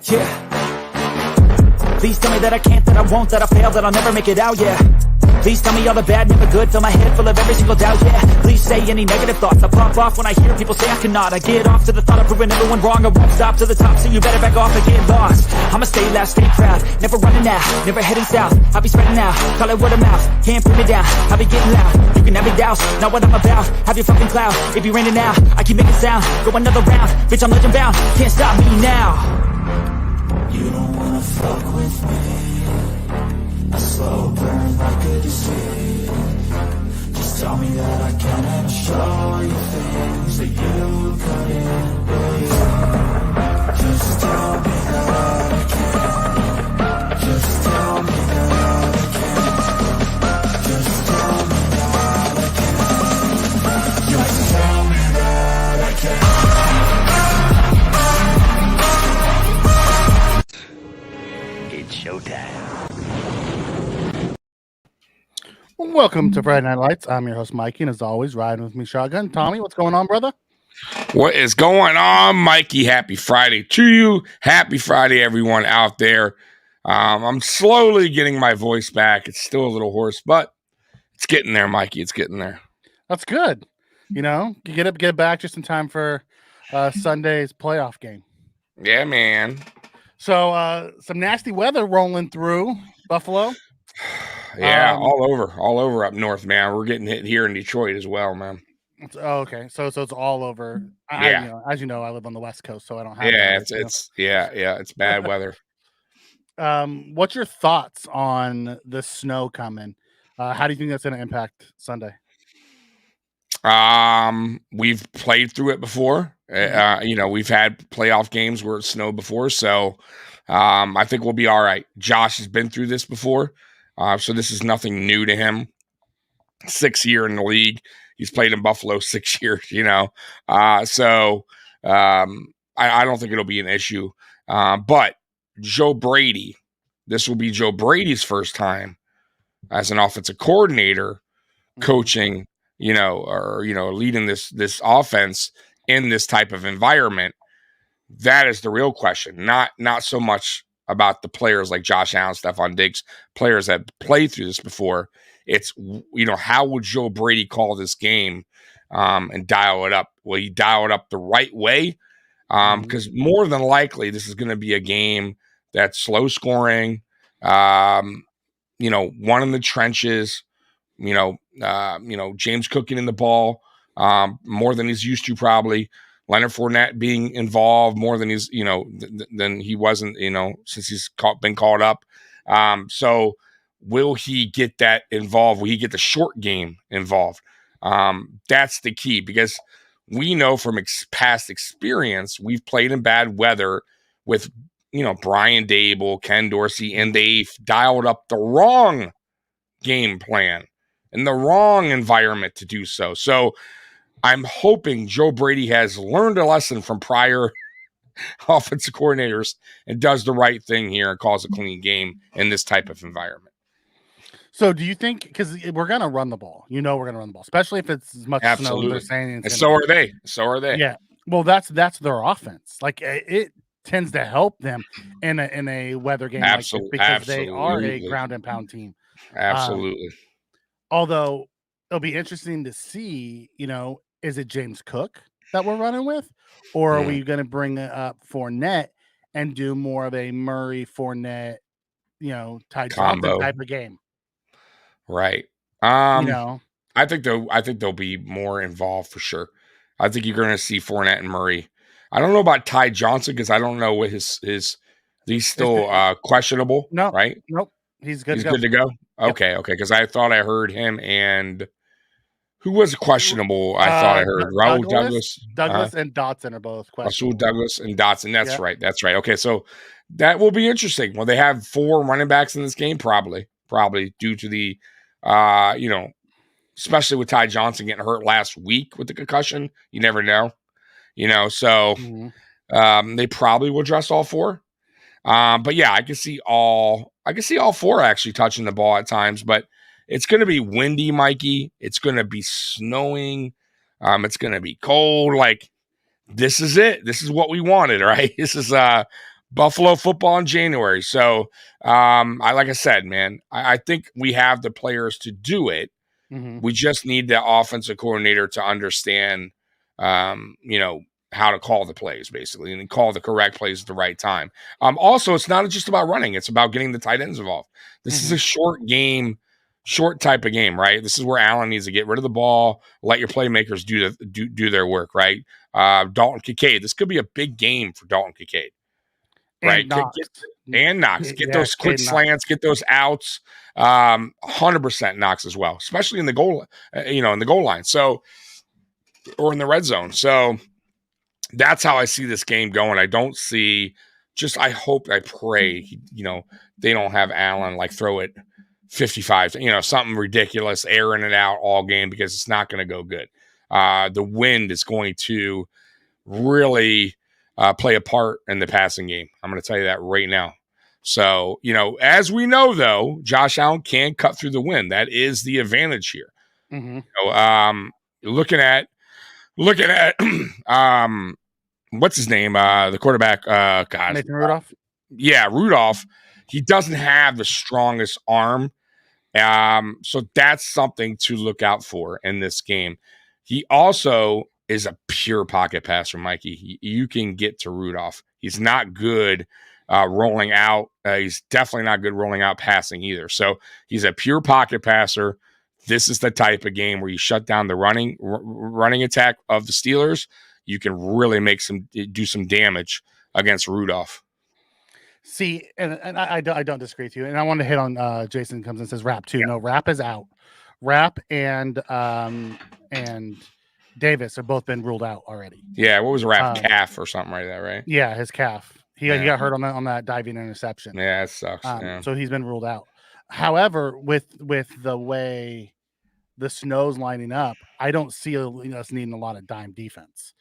Yeah. Please tell me that I can't, that I won't, that I fail, that I'll never make it out, yeah. Please tell me all the bad, never good, fill my head full of every single doubt, yeah. Please say any negative thoughts, I pop off when I hear people say I cannot. I get off to the thought of proving everyone wrong, I won't stop to the top, so you better back off and get lost. I'ma stay loud, stay proud, never running out, never heading south. I'll be spreading out, call it word of mouth, can't put me down, I'll be getting loud. You can have me douse, not what I'm about, have your fucking cloud. It be raining now, I keep making sound, go another round, bitch I'm legend bound, can't stop me now. You don't wanna fuck with me, a slow burn like a disease. Just tell me that I can and show you things that you couldn't believe. Just tell me that I can. Just tell me that I can. Just tell me that I can. Just tell me that I can. It's showtime. Welcome to Friday Night Lights. I'm your host, Mikey, and as always, riding with me, Shotgun. Tommy, what's going on, brother? What is going on, Mikey? Happy Friday to you. Happy Friday, everyone out there. I'm slowly getting my voice back. It's still a little hoarse, but it's getting there, Mikey. It's getting there. That's good. You know, you get back just in time for Sunday's playoff game. Yeah, man. So some nasty weather rolling through Buffalo. Yeah, all over up north, man. We're getting hit here in Detroit as well, man. Okay, so it's all over. Yeah, as you know, I live on the West Coast, so I don't have. Yeah, it's bad weather. What's your thoughts on the snow coming? How do you think that's going to impact Sunday? We've played through it before. We've had playoff games where it snowed before, so I think we'll be all right. Josh has been through this before. So this is nothing new to him. 6th year in the league. He's played in Buffalo 6 years, So I don't think it'll be an issue. But Joe Brady, this will be Joe Brady's first time as an offensive coordinator coaching, leading this offense in this type of environment. That is the real question. Not so much about the players like Josh Allen, Stephon Diggs, players that played through this before. It's, how would Joe Brady call this game and dial it up? Will he dial it up the right way? Because more than likely, this is going to be a game that's slow scoring, one in the trenches, James cooking in the ball more than he's used to probably. Leonard Fournette being involved more than he's, than he wasn't, since he's been called up. So will he get that involved? Will he get the short game involved? That's the key, because we know from past experience, we've played in bad weather with, Brian Dable, Ken Dorsey, and they've dialed up the wrong game plan and the wrong environment to do so. So I'm hoping Joe Brady has learned a lesson from prior offensive coordinators and does the right thing here and calls a clean game in this type of environment. So do you think, because we're going to run the ball, we're going to run the ball, especially if it's as much snow as they're saying. And so are they. So are they. Yeah. Well, that's their offense. Like, it tends to help them in a weather game like this, because they are a ground and pound team. Absolutely. Although it'll be interesting to see, is it James Cook that we're running with, or are we going to bring up Fournette and do more of a Murray Fournette, Ty Johnson type of game? Right. I think they'll be more involved for sure. I think you're going to see Fournette and Murray. I don't know about Ty Johnson, because I don't know what he's still questionable. No, right? Nope. He's good. He's good to go. Okay. Yep. Okay. Because I thought I heard him and who was questionable. I thought I heard Raul Douglas and Dotson are both questionable. Raul Douglas and Dotson. That's right. That's right. Okay. So that will be interesting. Well, they have 4 running backs in this game, probably due to the, especially with Ty Johnson getting hurt last week with the concussion. You never know. So they probably will dress all 4. But yeah, I can see all 4 actually touching the ball at times, but it's going to be windy, Mikey. It's going to be snowing. It's going to be cold. Like, this is it. This is what we wanted, right? This is Buffalo football in January. So, like I said, man, I think we have the players to do it. Mm-hmm. We just need the offensive coordinator to understand, how to call the plays, basically, and call the correct plays at the right time. Also, it's not just about running; it's about getting the tight ends involved. This is a short game, short type of game, right? This is where Allen needs to get rid of the ball, let your playmakers do their work, right? Dalton Kincaid. This could be a big game for Dalton Kincaid, right? And Knox. And Knox. Get Yeah, those quick Cade slants, get those outs. 100% Knox as well, especially in the goal, in the goal line. So, or in the red zone. So that's how I see this game going. I don't see. I hope, I pray, they don't have Allen like throw it 55, something ridiculous, airing it out all game, because it's not going to go good. The wind is going to really play a part in the passing game. I'm going to tell you that right now. So, as we know, though, Josh Allen can cut through the wind. That is the advantage here. Mm-hmm. Looking at, what's his name? The quarterback, Nathan Rudolph. Yeah, Rudolph. He doesn't have the strongest arm. So that's something to look out for in this game. He also is a pure pocket passer, Mikey. You can get to Rudolph. He's not good rolling out. He's definitely not good rolling out passing either. So he's a pure pocket passer. This is the type of game where you shut down the running attack of the Steelers. You can really do some damage against Rudolph. See, and I don't disagree with you. And I want to hit on Jason comes and says Rap too. Yeah. No, Rap is out. Rap and Davis have both been ruled out already. Yeah, what was Rap? Calf or something like that, right? Yeah, his calf. He got hurt on that diving interception. Yeah, it sucks. So he's been ruled out. However, with the way the snow's lining up, I don't see us needing a lot of dime defense.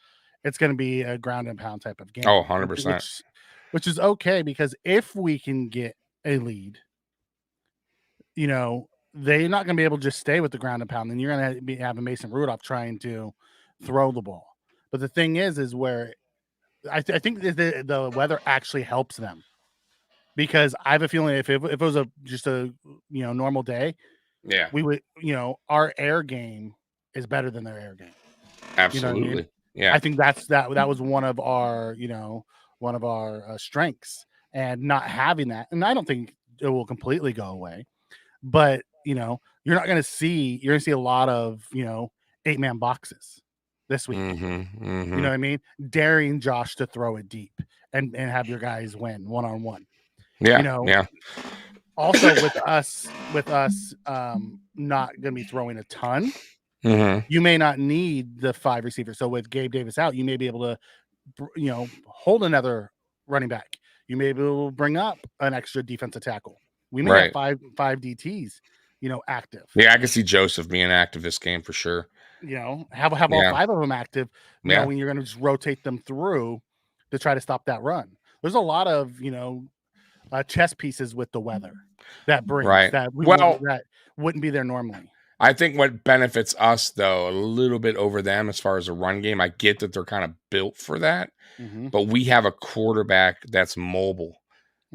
It's going to be a ground and pound type of game. Oh, 100%. Which is okay, because if we can get a lead, they're not going to be able to just stay with the ground and pound. Then you're going to have a Mason Rudolph trying to throw the ball. But the thing is where I think the weather actually helps them, because I have a feeling if it was just a normal day, yeah, we would our air game is better than their air game. Absolutely, you know what I mean? Yeah. I think that was one of our strengths, and not having that, and I don't think it will completely go away, but you're not going to see a lot of 8-man boxes this week. Mm-hmm. You know what I mean? Daring Josh to throw it deep and have your guys win one-on-one. Yeah. Yeah. Also with us not going to be throwing a ton. Mm-hmm. You may not need the 5 receivers. So with Gabe Davis out, you may be able to, hold another running back. You may be able to bring up an extra defensive tackle. We may have five DTs, active. Yeah, I can see Joseph being active this game for sure. Have all 5 of them active. When you're going to just rotate them through to try to stop that run. There's a lot of chess pieces with the weather that brings that wouldn't be there normally. I think what benefits us, though, a little bit over them as far as a run game, I get that they're kind of built for that, but we have a quarterback that's mobile.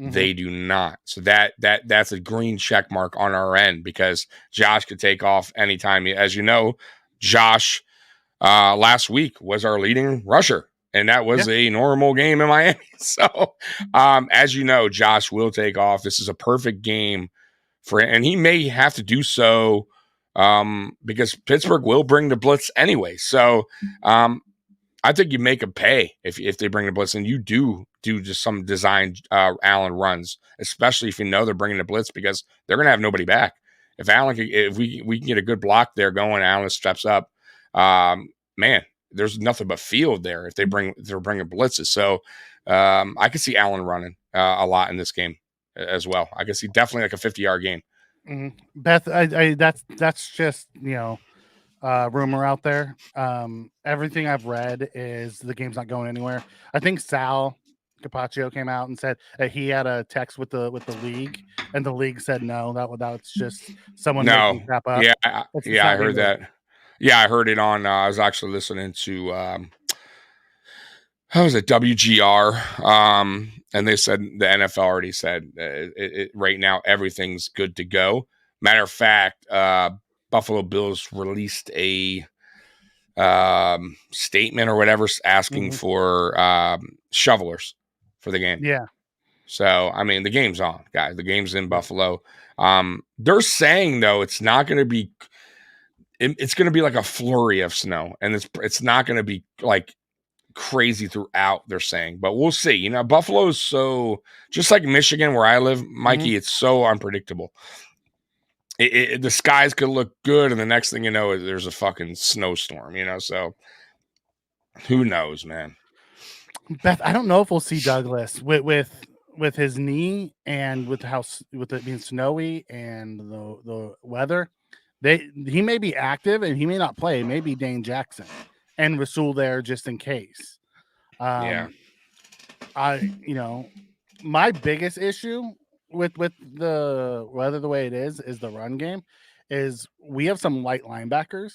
Mm-hmm. They do not. So that's a green check mark on our end, because Josh could take off anytime. As you know, Josh last week was our leading rusher, and that was a normal game in Miami. So as you know, Josh will take off. This is a perfect game for him, and he may have to do so because Pittsburgh will bring the blitz anyway. So I think you make them pay if they bring the blitz, and you do just some designed Allen runs, especially if they're bringing the blitz, because they're going to have nobody back. If we can get a good block there going, Allen steps up, man, there's nothing but field there if they're bringing blitzes. So I can see Allen running a lot in this game as well. I can see definitely like a 50-yard game. Mm-hmm. Beth, that's just rumor out there. Everything I've read is the game's not going anywhere. I think Sal Capaccio came out and said that he had a text with the league, and the league said no. That's just someone making crap up. Yeah, I heard that. Yeah, I heard it on. I was actually listening to how was it, WGR, And they said the NFL already said right now everything's good to go. Matter of fact, Buffalo Bills released a statement or whatever asking for shovelers for the game. Yeah. So, I mean, the game's on, guys. The game's in Buffalo. They're saying, though, it's not going to be it's going to be like a flurry of snow, and it's not going to be like crazy throughout, they're saying, but we'll see. You know, Buffalo is so, just like Michigan where I live, Mikey, it's so unpredictable. The skies could look good, and the next thing you know, there's a fucking snowstorm, you know, so who knows, man. Beth, I don't know if we'll see Douglas with his knee and with it being snowy and the weather. He may be active and he may not play. Maybe Dane Jackson and Rasul there just in case. Yeah. My biggest issue with the weather the way it is the run game is we have some light linebackers.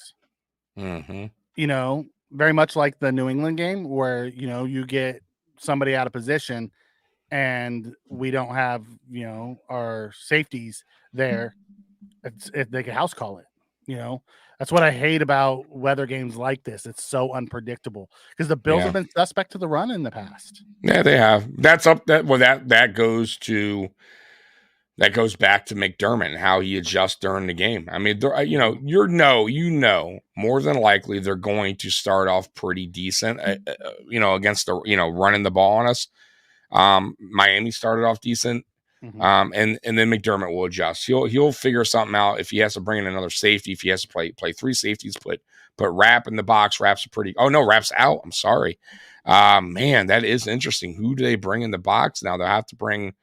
You know, very much like the New England game where, you know, you get somebody out of position and we don't have, you know, our safeties there. They can house call it, you know. That's what I hate about weather games like this. It's so unpredictable because the Bills have been suspect to the run in the past. Yeah, they have. That goes back to McDermott and how he adjusts during the game. I mean, more than likely they're going to start off pretty decent, against running the ball on us. Miami started off decent. And then McDermott will adjust. He'll figure something out. If he has to bring in another safety, if he has to play three safeties, put Rapp in the box. Rapp's Rapp's out. I'm sorry. Man, that is interesting. Who do they bring in the box now? They'll have to bring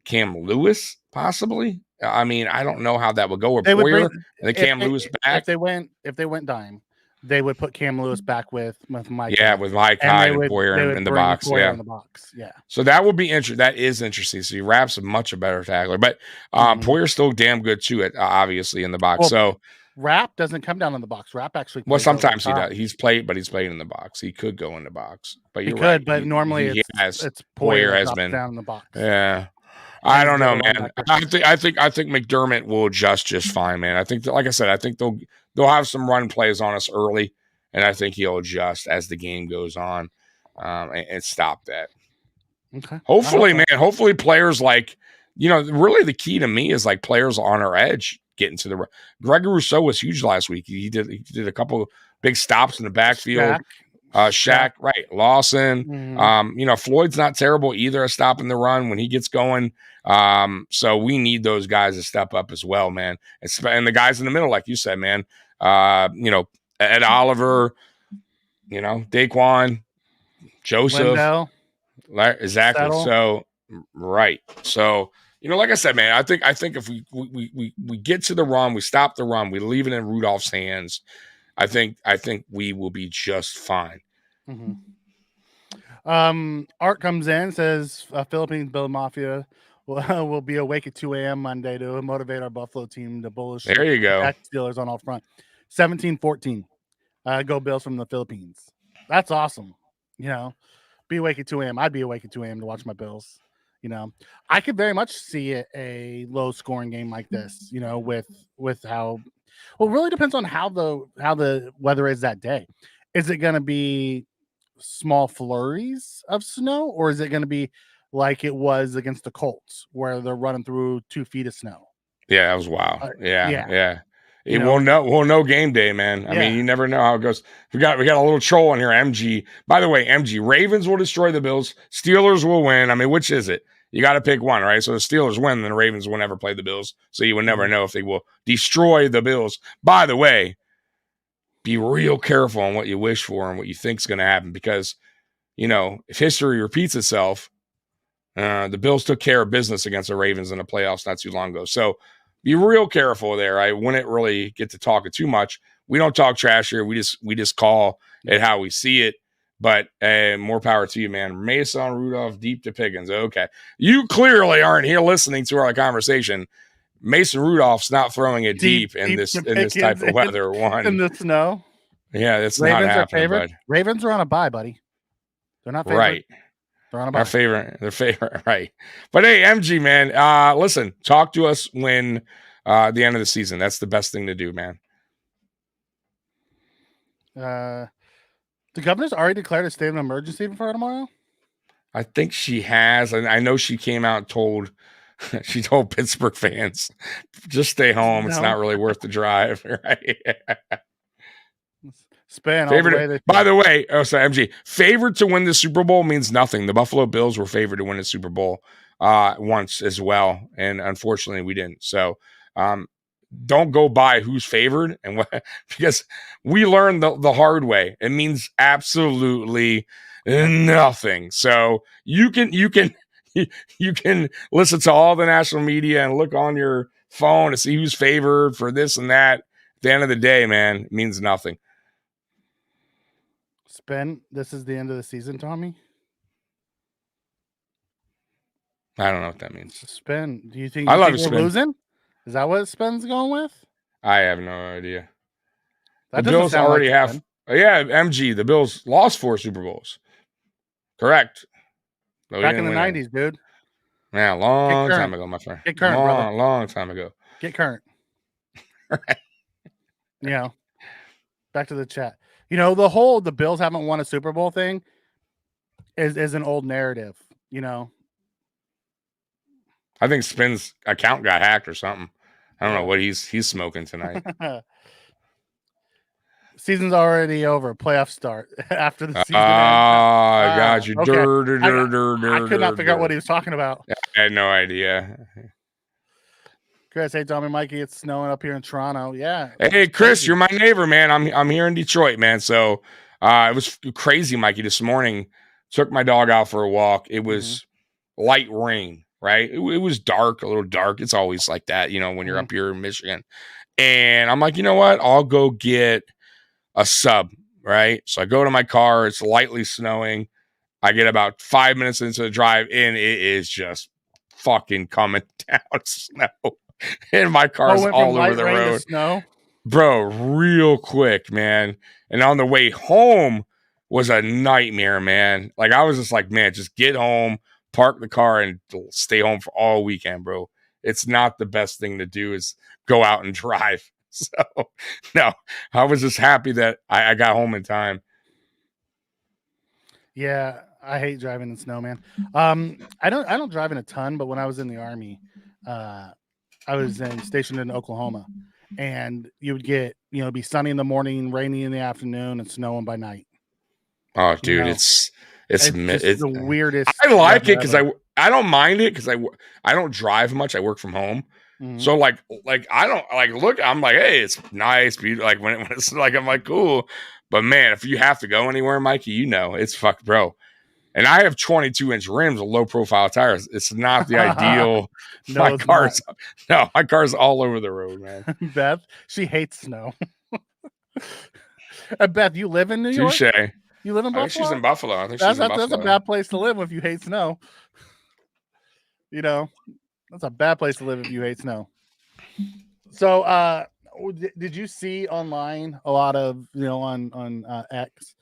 Cam Lewis, possibly. I mean, I don't know how that would go. Or Poyer and then Cam Lewis back. If they went dime, they would put Cam Lewis back with Mike. Yeah, with Mike Hyde and Poyer in the box. In the box. Yeah. So that would be interesting. That is interesting. So Rapp's a much better tackler, but Poyer's still damn good too. Obviously in the box. Well, so Rapp doesn't come down in the box. Rapp actually. Well, sometimes he does. He's played in the box. He could go in the box, but you're right. But normally it's Poyer has been down in the box. Yeah. I don't know, man. I think McDermott will adjust just fine, man. I think, like I said, I think they'll have some run plays on us early, and I think he'll adjust as the game goes on, and stop that. Okay. Hopefully, man. Hopefully, players like, really the key to me is like players on our edge getting to the. Gregory Rousseau was huge last week. He did a couple big stops in the backfield. Shaq, right? Lawson. Floyd's not terrible either at stopping the run when he gets going. So we need those guys to step up as well, man. And the guys in the middle, like you said, man. Ed Oliver, Daquan, Joseph, Lindell, exactly. Settle. So right. So like I said, man, I think if we get to the run, we stop the run, we leave it in Rudolph's hands. I think we will be just fine. Art comes in, says Philippines Bill Mafia will be awake at 2 a.m. Monday to motivate our Buffalo team to bullish. There you go. Steelers on all front. 17-14. Go Bills from the Philippines. That's awesome. Be awake at 2 a.m. I'd be awake at 2 a.m. to watch my Bills. I could very much see a low scoring game like this, with how. Well, it really depends on how the weather is that day. Is it going to be small flurries of snow, or is it going to be like it was against the Colts, where they're running through 2 feet of snow? Yeah, that was wild. Yeah. We'll know game day, man. I mean, you never know how it goes. We got a little troll in here, MG. By the way, MG, Ravens will destroy the Bills. Steelers will win. I mean, which is it? You got to pick one, right? So the Steelers win, then the Ravens will never play the Bills. So you will never know if they will destroy the Bills. By the way, be real careful on what you wish for and what you think is going to happen, because, if history repeats itself, the Bills took care of business against the Ravens in the playoffs not too long ago. So be real careful there. I wouldn't really get to talking too much. We don't talk trash here. We just call it how we see it. But more power to you, man. Mason Rudolph, deep to Pickens. Okay. You clearly aren't here listening to our conversation. Mason Rudolph's not throwing it deep in this type of weather. In the snow. Yeah, that's Ravens not happening. Ravens are on a bye, buddy. They're not favored. Right. They're on a Our bye. their favorite, right? But hey, MG man, listen, talk to us when the end of the season. That's the best thing to do, man. The governor's already declared a state of emergency for tomorrow. I think she has, and I know she came out and told she told Pittsburgh fans, just stay home. It's not really worth the drive, right? Spin all the Favorite. way. By the way, MG, favored to win the Super Bowl means nothing. The Buffalo Bills were favored to win the Super Bowl once as well, and unfortunately we didn't. So don't go by who's favored and what, because we learned the hard way. It means absolutely nothing. So you can listen to all the national media and look on your phone to see who's favored for this and that. At the end of the day, man, it means nothing. Spin, this is the end of the season, Tommy? I don't know what that means. Spin, do you think, we're losing? Is that what Spin's going with? I have no idea. That the Bills already have. Yeah, MG, the Bills lost 4 Super Bowls. Correct. Back in the 90s, dude. Yeah, long time ago, my friend. Get current, brother. Long time ago. Get current. You know, back to the chat. You know, the Bills haven't won a Super Bowl thing is an old narrative, you know. I think Spin's account got hacked or something. I don't know what he's smoking tonight. Season's already over. Playoff start after the season. I got you. Okay. I could not figure out what he was talking about. I had no idea. Chris, hey Tommy, Mikey, it's snowing up here in Toronto. Yeah. Hey Chris, you're my neighbor, man. I'm here in Detroit, man. So it was crazy, Mikey. This morning, took my dog out for a walk. It was light rain, right? It was dark, a little dark. It's always like that, you know, when you're up here in Michigan. And I'm like, you know what? I'll go get a sub, right? So I go to my car. It's lightly snowing. I get about 5 minutes into the drive, and it is just fucking coming down snow. And my car's all over the road. Snow? Bro, real quick, man. And on the way home was a nightmare, man. Like, I was just like, man, just get home, park the car, and stay home for all weekend, bro. It's not the best thing to do is go out and drive. So, no, I was just happy that I got home in time. Yeah, I hate driving in snow, man. I don't drive in a ton, but when I was in the Army, I was stationed in Oklahoma, and you would get, you know, be sunny in the morning, rainy in the afternoon, and snowing by night. Oh, dude, you know? it's the weirdest. I like it because I don't mind it because I don't drive much. I work from home. So like I don't like look. I'm like, hey, it's nice, beautiful. Like when it's like, I'm like, cool. But man, if you have to go anywhere, Mikey, you know it's fuck, bro. And I have 22-inch rims with low profile tires. It's not the ideal. No, my car's all over the road, man. Beth, she hates snow. Beth, you live in New York? Touche. You live in Buffalo? I think she's in Buffalo. I think that's a bad place to live if you hate snow. You know, that's a bad place to live if you hate snow. So, did you see online a lot of, you know, on X,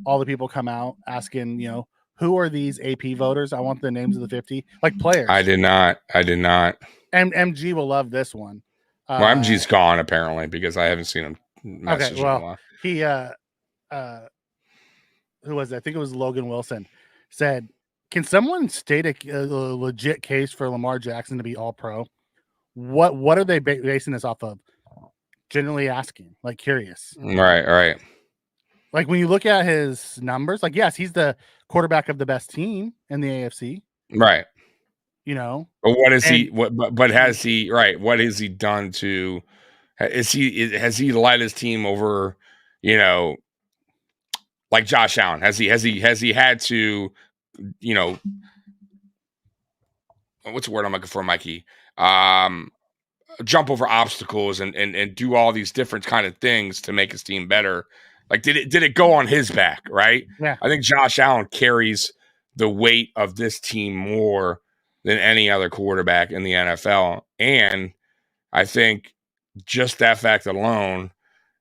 all the people come out asking, you know, who are these AP voters? I want the names of the 50, like players. I did not. And MG will love this one. Well, MG's gone apparently because I haven't seen him message in a while. He who was it? I think it was Logan Wilson, said, can someone state a legit case for Lamar Jackson to be all pro? What are they basing this off of? Generally asking, like, curious. Right. Like, when you look at his numbers, like, yes, he's the quarterback of the best team in the AFC. Right. You know, but what is he? But has he? Right. What has he done to? Has he led his team over? You know, like Josh Allen. Has he had to? You know, what's the word I'm looking for, Mikey? Jump over obstacles and do all these different kind of things to make his team better. Like, did it go on his back? Right. Yeah. I think Josh Allen carries the weight of this team more than any other quarterback in the NFL. And I think just that fact alone,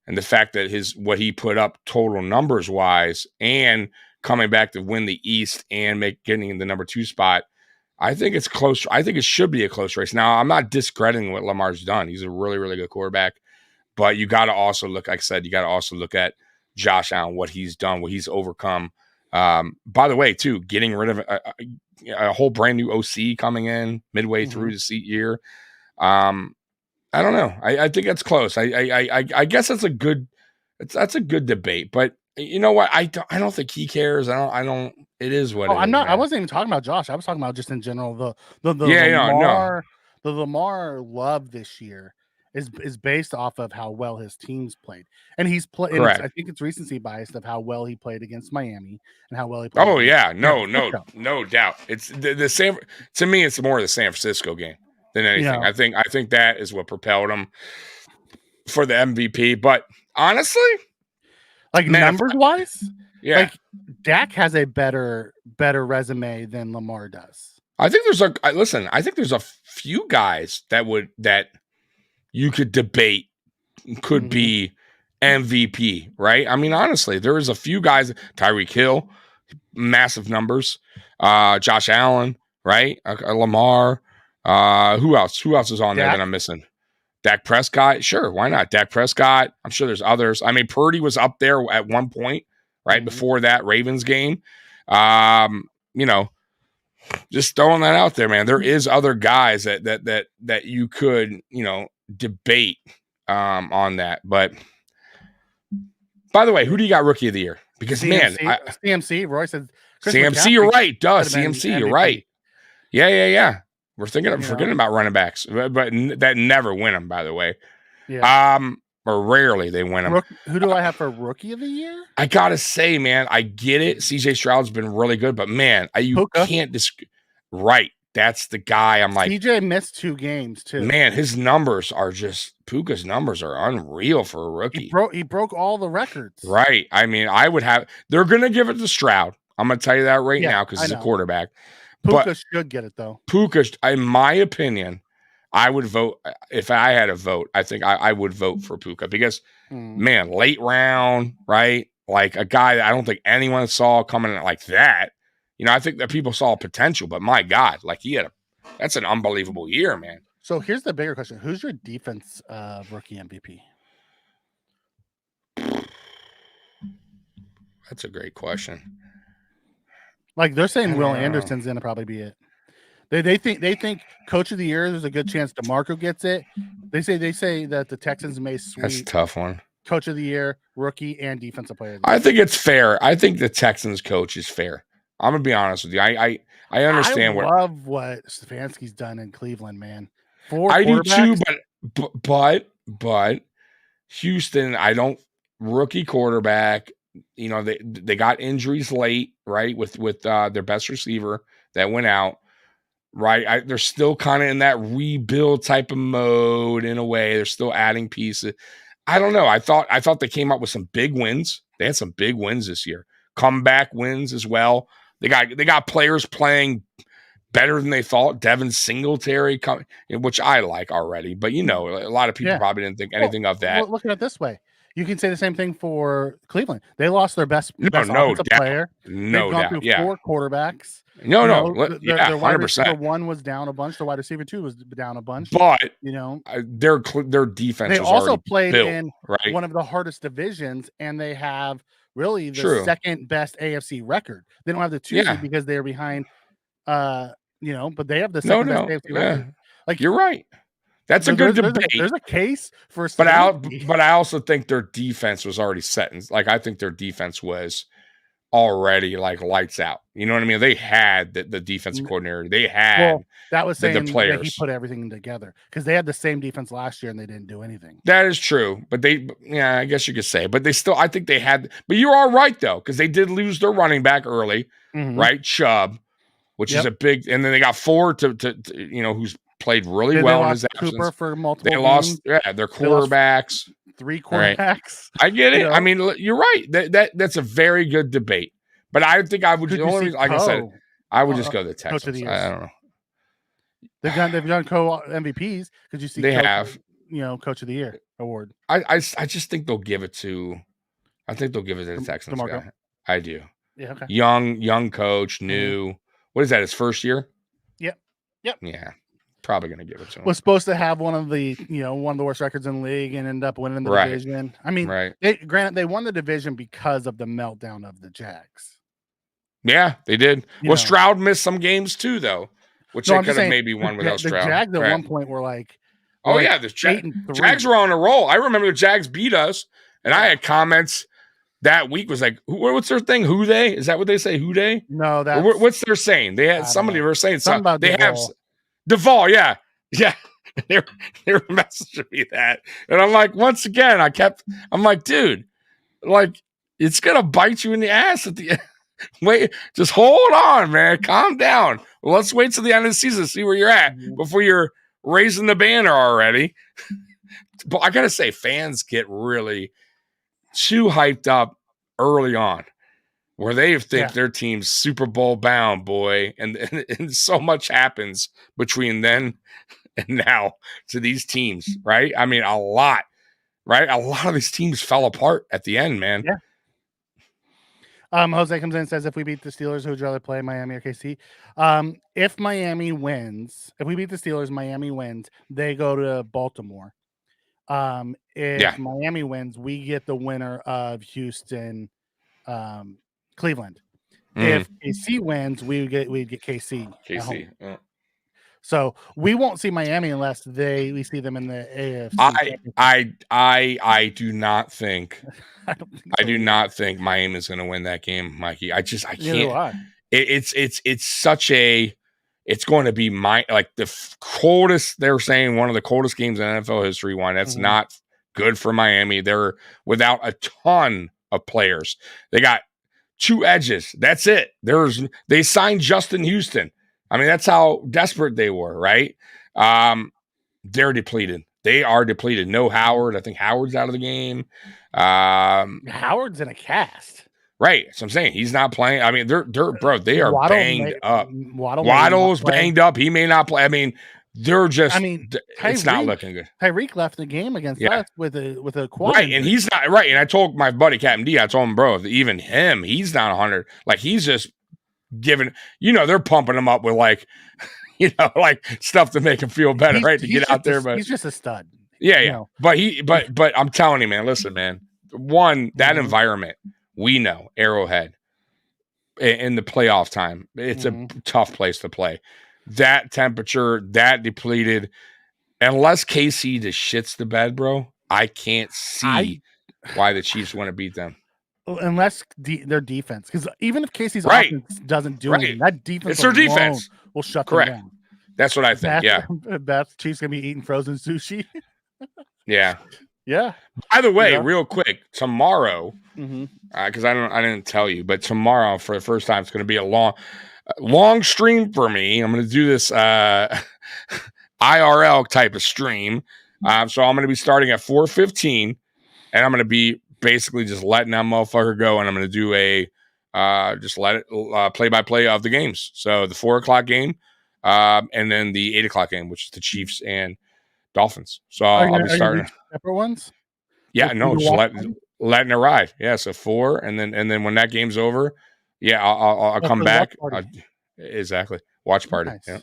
and the fact that what he put up total numbers wise and coming back to win the East and getting the number 2 spot. I think it's close. I think it should be a close race. Now, I'm not discrediting what Lamar's done. He's a really, really good quarterback. But you got to also look, like I said, you got to also look at Josh Allen, what he's done, what he's overcome. By the way, too, getting rid of a whole brand new OC coming in midway through the seat year. I don't know. I think it's close. I guess that's a good debate. But you know what? I don't think he cares. I don't. It is what it is. I wasn't even talking about Josh. I was talking about just in general the Lamar love this year is based off of how well his teams played, and he's played. I think it's recency biased of how well he played against Miami and how well he played. Oh yeah, no doubt. It's the same. To me, it's more the San Francisco game than anything. I think that is what propelled him for the MVP. But honestly, like numbers wise, yeah, like Dak has a better resume than Lamar does. I think there's a few guys that you could debate could be MVP, right? I mean, honestly, there is a few guys. Tyreek Hill, massive numbers. Josh Allen, right? Lamar. Who else? Who else is on there that I'm missing? Dak Prescott. Sure, why not? Dak Prescott. I'm sure there's others. I mean, Purdy was up there at one point, right before that Ravens game. Just throwing that out there, man. There is other guys that you could, debate on that. But by the way, who do you got rookie of the year? Because CMC, Roy said CMC, you're right. CMC, you're right. Yeah. We're forgetting about running backs, but that never win them, by the way. Yeah. Or rarely they win them. Who do I have for rookie of the year? I gotta say, man, I get it. CJ Stroud's been really good, but man, you can't right. That's the guy. I'm like, CJ missed 2 games too. Man, his numbers are Puka's numbers are unreal for a rookie. He broke all the records. Right. I mean, they're gonna give it to Stroud. I'm gonna tell you that right now because he's a quarterback. Puka should get it though. Puka, in my opinion, I would vote if I had a vote. I think I would vote for Puka because, man, late round, right? Like a guy that I don't think anyone saw coming in like that. I think that people saw potential, but my God, like that's an unbelievable year, man. So here's the bigger question: who's your defense rookie MVP? That's a great question. Like they're saying, Will Anderson's gonna probably be it. They think coach of the year. There's a good chance DeMarco gets it. They say that the Texans may sweep. That's a tough one. Coach of the year, rookie, and defensive player. I think it's fair. I think the Texans coach is fair. I'm gonna be honest with you. I understand I love what Stefanski's done in Cleveland, man. I do too, but Houston, rookie quarterback. They got injuries late, right? With their best receiver that went out, right? They're still kind of in that rebuild type of mode in a way. They're still adding pieces. I don't know. I thought they came up with some big wins. They had some big wins this year. Comeback wins as well. They got players playing better than they thought. Devin Singletary, which I like already, but a lot of people probably didn't think anything of that. Look at it this way. You can say the same thing for Cleveland. They lost their best offensive player. No doubt. They've gone through 4 quarterbacks. Their 100%. wide receiver 1 was down a bunch. The wide receiver 2 was down a bunch. But their defense. They also played built, in right? one of the hardest divisions, and they have really the second best AFC record. They don't have the 2 seed because they're behind. But they have the second best AFC record. Like you're right. That's a good debate. There's a case for, but I also think their defense was already set. I think their defense was already like lights out. You know what I mean? They had the defensive coordinator. They had that was saying the players. That he put everything together because they had the same defense last year and they didn't do anything. That is true, but I guess you could say, but they still, I think they had. But you're all right though, because they did lose their running back early, right? Chubb, which is a big, and then they got Ford to who's played really well in his absence. Cooper for multiple they lost, their quarterbacks. 3 quarterbacks. Right. I get it. I mean, you're right. That's a very good debate. But I think I would. The only reason, like I said, I would just go to the Texans. I don't know. They've done co-MVPs because you see they have coach of the year award. I just think they'll give it to. I think they'll give it to the Texans guy. I do. Yeah. Okay. Young coach, new. What is that? His first year? Yep. Yeah, probably gonna give it to him. Was supposed to have one of the worst records in the league and end up winning the Right. division. I mean, Right. granted, they won the division because of the meltdown of the Jags. Yeah, they did. You know. Stroud missed some games too, though, which No, they I'm just could have saying maybe won without the Stroud. Jags at Right. one point were like, Oh yeah, the 8-3. Jags were on a roll. I remember the Jags beat us, and I had comments that week was like, what's their thing? Who they? Is that what they say? Who they? No, that's what's their saying? They had somebody were saying something about they Duvall. have Duvall, yeah. they were messaging me that, and I'm like, once again, I'm like, dude, like it's gonna bite you in the ass at the end. Wait, just hold on, man. Calm down. Well, let's wait till the end of the season to see where you're at before you're raising the banner already. But I gotta say, fans get really too hyped up early on, where they think their team's Super Bowl bound, boy, and so much happens between then and now to these teams, right? I mean, a lot, right? A lot of these teams fell apart at the end, man. Yeah. Jose comes in and says, if we beat the Steelers, who would you rather play, Miami or KC? If Miami wins, if we beat the Steelers, Miami wins, they go to Baltimore. If Miami wins, we get the winner of Houston, Cleveland. If KC wins, we'd get KC. KC. So we won't see Miami unless we see them in the AFC. I do not think. I do not think Miami is going to win that game, Mikey. I can't. It's such a. It's going to be the coldest. They're saying one of the coldest games in NFL history. That's not good for Miami. They're without a ton of players. They got 2 edges. That's it. They signed Justin Houston. I mean, that's how desperate they were, right? They're depleted. They are depleted. No Howard. I think Howard's out of the game. Howard's in a cast. Right. So I'm saying he's not playing. I mean, they are banged up. Waddle's banged up. He may not play. I mean, they're just. I mean, it's not looking good. Tyreek left the game against us with a quad. Right, and he's not right. And I told my buddy Captain D, I told him, bro, even him, he's not 100. Like he's just giving. They're pumping him up with like stuff to make him feel better, right? To get out there, but he's just a stud. Yeah. But I'm telling you, man. Listen, man. That environment. We know Arrowhead in the playoff time. It's a tough place to play. That temperature, that depleted. Unless KC just shits the bed, bro, I can't see why the Chiefs want to beat them. Unless their defense, because even if KC's offense doesn't do anything, that defense, it's their defense, will shut them down. That's what I think. Beth, Chiefs gonna be eating frozen sushi. Yeah. By the way, real quick, tomorrow, because I didn't tell you, but tomorrow for the first time, it's going to be a long stream for me. I'm going to do this IRL type of stream. So I'm going to be starting at 4:15, and I'm going to be basically just letting that motherfucker go, and I'm going to do a just let it play-by-play of the games. So the 4:00 game, and then the 8:00 game, which is the Chiefs and Dolphins. So I'll be starting separate ones. Yeah, no, just letting it ride. Yeah, so 4, and then when that game's over, I'll come back. Exactly, watch party. Nice. Yeah.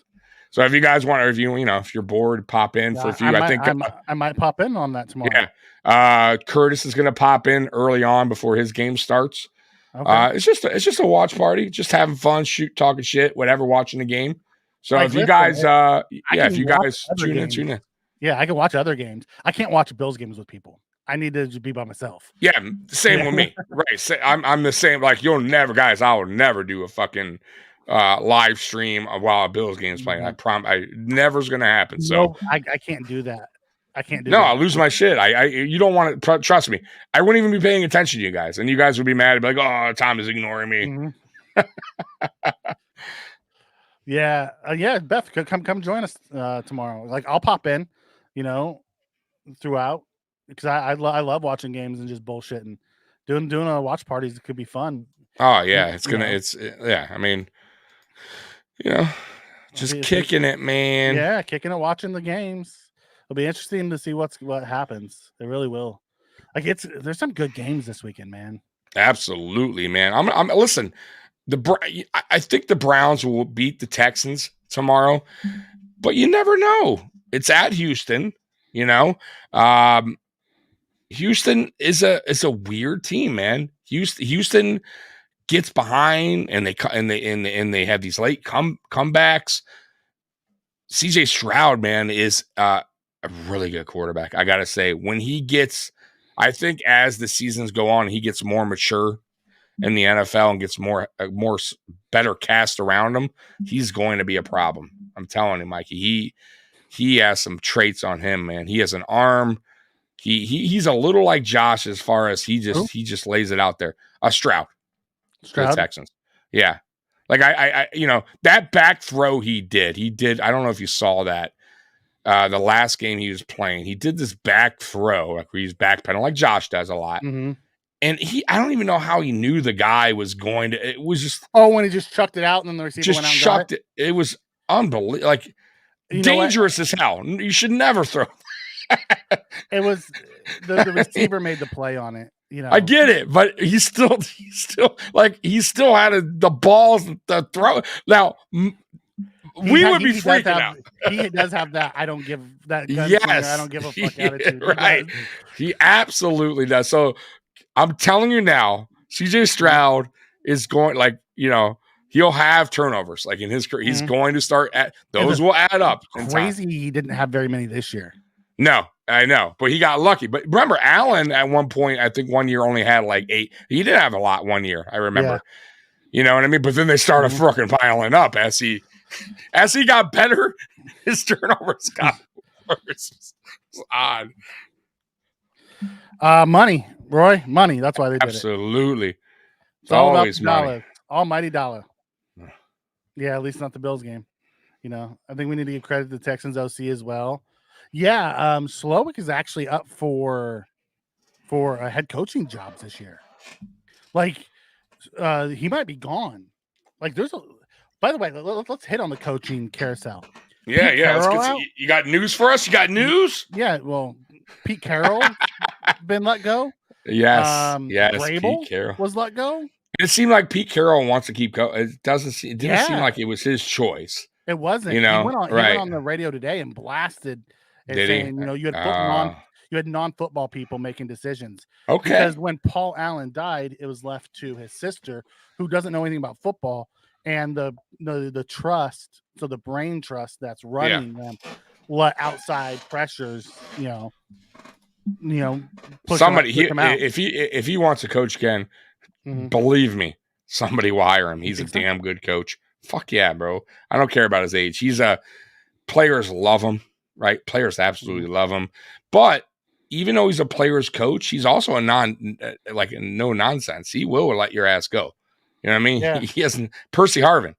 So if you guys want, or if if you're bored, pop in for a few. I might pop in on that tomorrow. Yeah, Curtis is going to pop in early on before his game starts. Okay. It's just a watch party, just having fun, talking shit, whatever, watching the game. So if you guys, if you guys tune in. Yeah, I can watch other games. I can't watch Bills games with people. I need to just be by myself. Yeah, same with me. Right. I'm the same. Like I will never do a fucking live stream while a Bills game's playing. I promise. Never's gonna happen. So no, I can't do that. I can't do that. No, I'll lose my shit. You don't want to trust me. I wouldn't even be paying attention to you guys, and you guys would be mad and be like, "Oh, Tom is ignoring me." Yeah, Beth, come join us tomorrow. Like I'll pop in, throughout, because I love watching games and just bullshitting. Doing a watch parties could be fun. Oh yeah, I mean, just kicking it, man. Yeah, kicking it, watching the games. It'll be interesting to see what happens. It really will. Like there's some good games this weekend, man. Absolutely, man. I'm listen. I think the Browns will beat the Texans tomorrow, but you never know. It's at Houston, you know. Houston is a weird team, man. Houston gets behind and they have these late comebacks. CJ Stroud, man, is a really good quarterback. I gotta say, I think as the seasons go on, he gets more mature in the NFL and gets more better cast around him. He's going to be a problem. I'm telling you, Mikey. He has some traits on him, man. He has an arm. He's a little like Josh as far as he just lays it out there. Stroud for the Texans. Yeah. Like I that back throw he did. I don't know if you saw that. The last game he was playing, he did this back throw, like where he's backpedaling, like Josh does a lot. Mm-hmm. And I don't even know how he knew the guy was going to. It was just when he just chucked it out and then the receiver just went out and chucked got it. It was unbelievable, like dangerous as hell. You should never throw. It was the receiver made the play on it. You know, I get it, but he still had the balls to throw. Now we would be freaking out. He does have that. I don't give that. Yes, I don't give a fuck attitude. Right, he absolutely does. So I'm telling you now, CJ Stroud is going he'll have turnovers like in his career. He's going to start at those will add up. Crazy, he didn't have very many this year. No, I know, but he got lucky. But remember, Allen at one point, I think 1 year only had like 8. He did have a lot 1 year. I remember. Yeah. You know what I mean? But then they started fucking piling up as he got better. His turnovers got worse. It's odd. Money, Roy. Money. That's why they did Absolutely. It's all always about the dollar. Almighty dollar. Yeah, at least not the Bills game. You know, I think we need to give credit to the Texans OC as well. Yeah, Slowick is actually up for a head coaching jobs this year. Like, he might be gone. Like, by the way, let's hit on the coaching carousel. Yeah, Let's get you got news for us? You got news? Yeah, well, Pete Carroll been let go. Yes, Vrabel Pete Carroll was let go. It seemed like Pete Carroll wants to keep going. It didn't seem like it was his choice. It wasn't. You know, he went on the radio today and blasted. Saying, you had non-football people making decisions. Okay. Because when Paul Allen died, it was left to his sister, who doesn't know anything about football, and the trust, so the brain trust that's running them, let outside pressures, somebody if he wants to coach again, believe me, somebody will hire him. He's a damn good coach. Fuck yeah, bro. I don't care about his age. Players love him. Right, players absolutely love him, but even though he's a player's coach, he's also a no nonsense. He will let your ass go. You know what I mean? Yeah. He hasn't. Percy Harvin,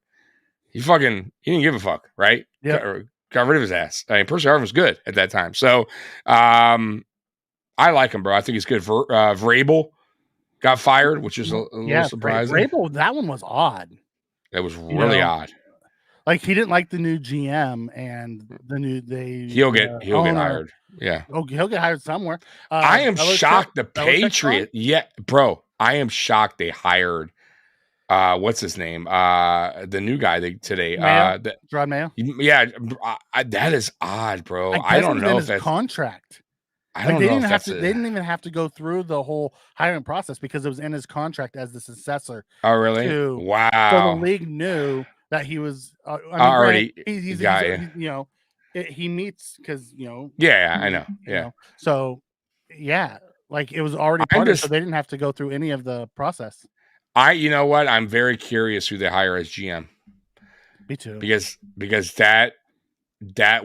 he didn't give a fuck, right? Yeah, got rid of his ass. I mean, Percy Harvin was good at that time, so I like him, bro. I think he's good. Vrabel got fired, which is a little surprising. Vrabel, that one was odd. That was really odd. Like, he didn't like the new GM and he'll get hired. Yeah. Oh, he'll get hired somewhere. I am shocked the Patriots. Yeah, bro. I am shocked they hired what's his name? The new guy today. Rod Mayo. Yeah, that is odd, bro. I don't know if that's contract. I don't know if they didn't even have to go through the whole hiring process because it was in his contract as the successor. Oh, really? Wow. So the league knew that he was already he meets because I know. Yeah. So like it was already part of it, so they didn't have to go through any of the process. You know what? I'm very curious who they hire as GM. Me too. Because that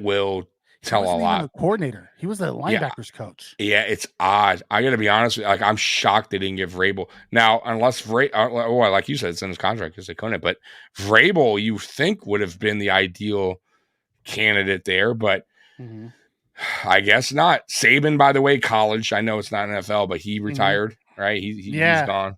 will tell a lot. Even a coordinator. He was a linebackers coach. Yeah, it's odd. I got to be honest with you. Like, I'm shocked they didn't give Vrabel. Now, unless like you said, it's in his contract because they couldn't. But Vrabel, you think would have been the ideal candidate there, but I guess not. Saban, by the way, college. I know it's not NFL, but he retired. Right? He's gone.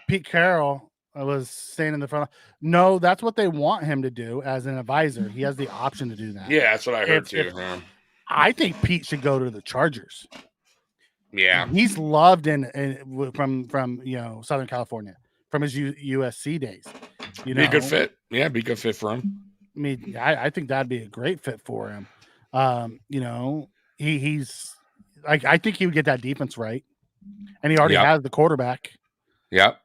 Pete Carroll. I was saying in the front. No, that's what they want him to do as an advisor. He has the option to do that. Yeah, that's what I heard too. I think Pete should go to the Chargers. Yeah. He's loved from Southern California from his USC days. Be a good fit. Yeah, be a good fit for him. I mean, I think that'd be a great fit for him. He's like, I think he would get that defense right, and he already has the quarterback. Yep.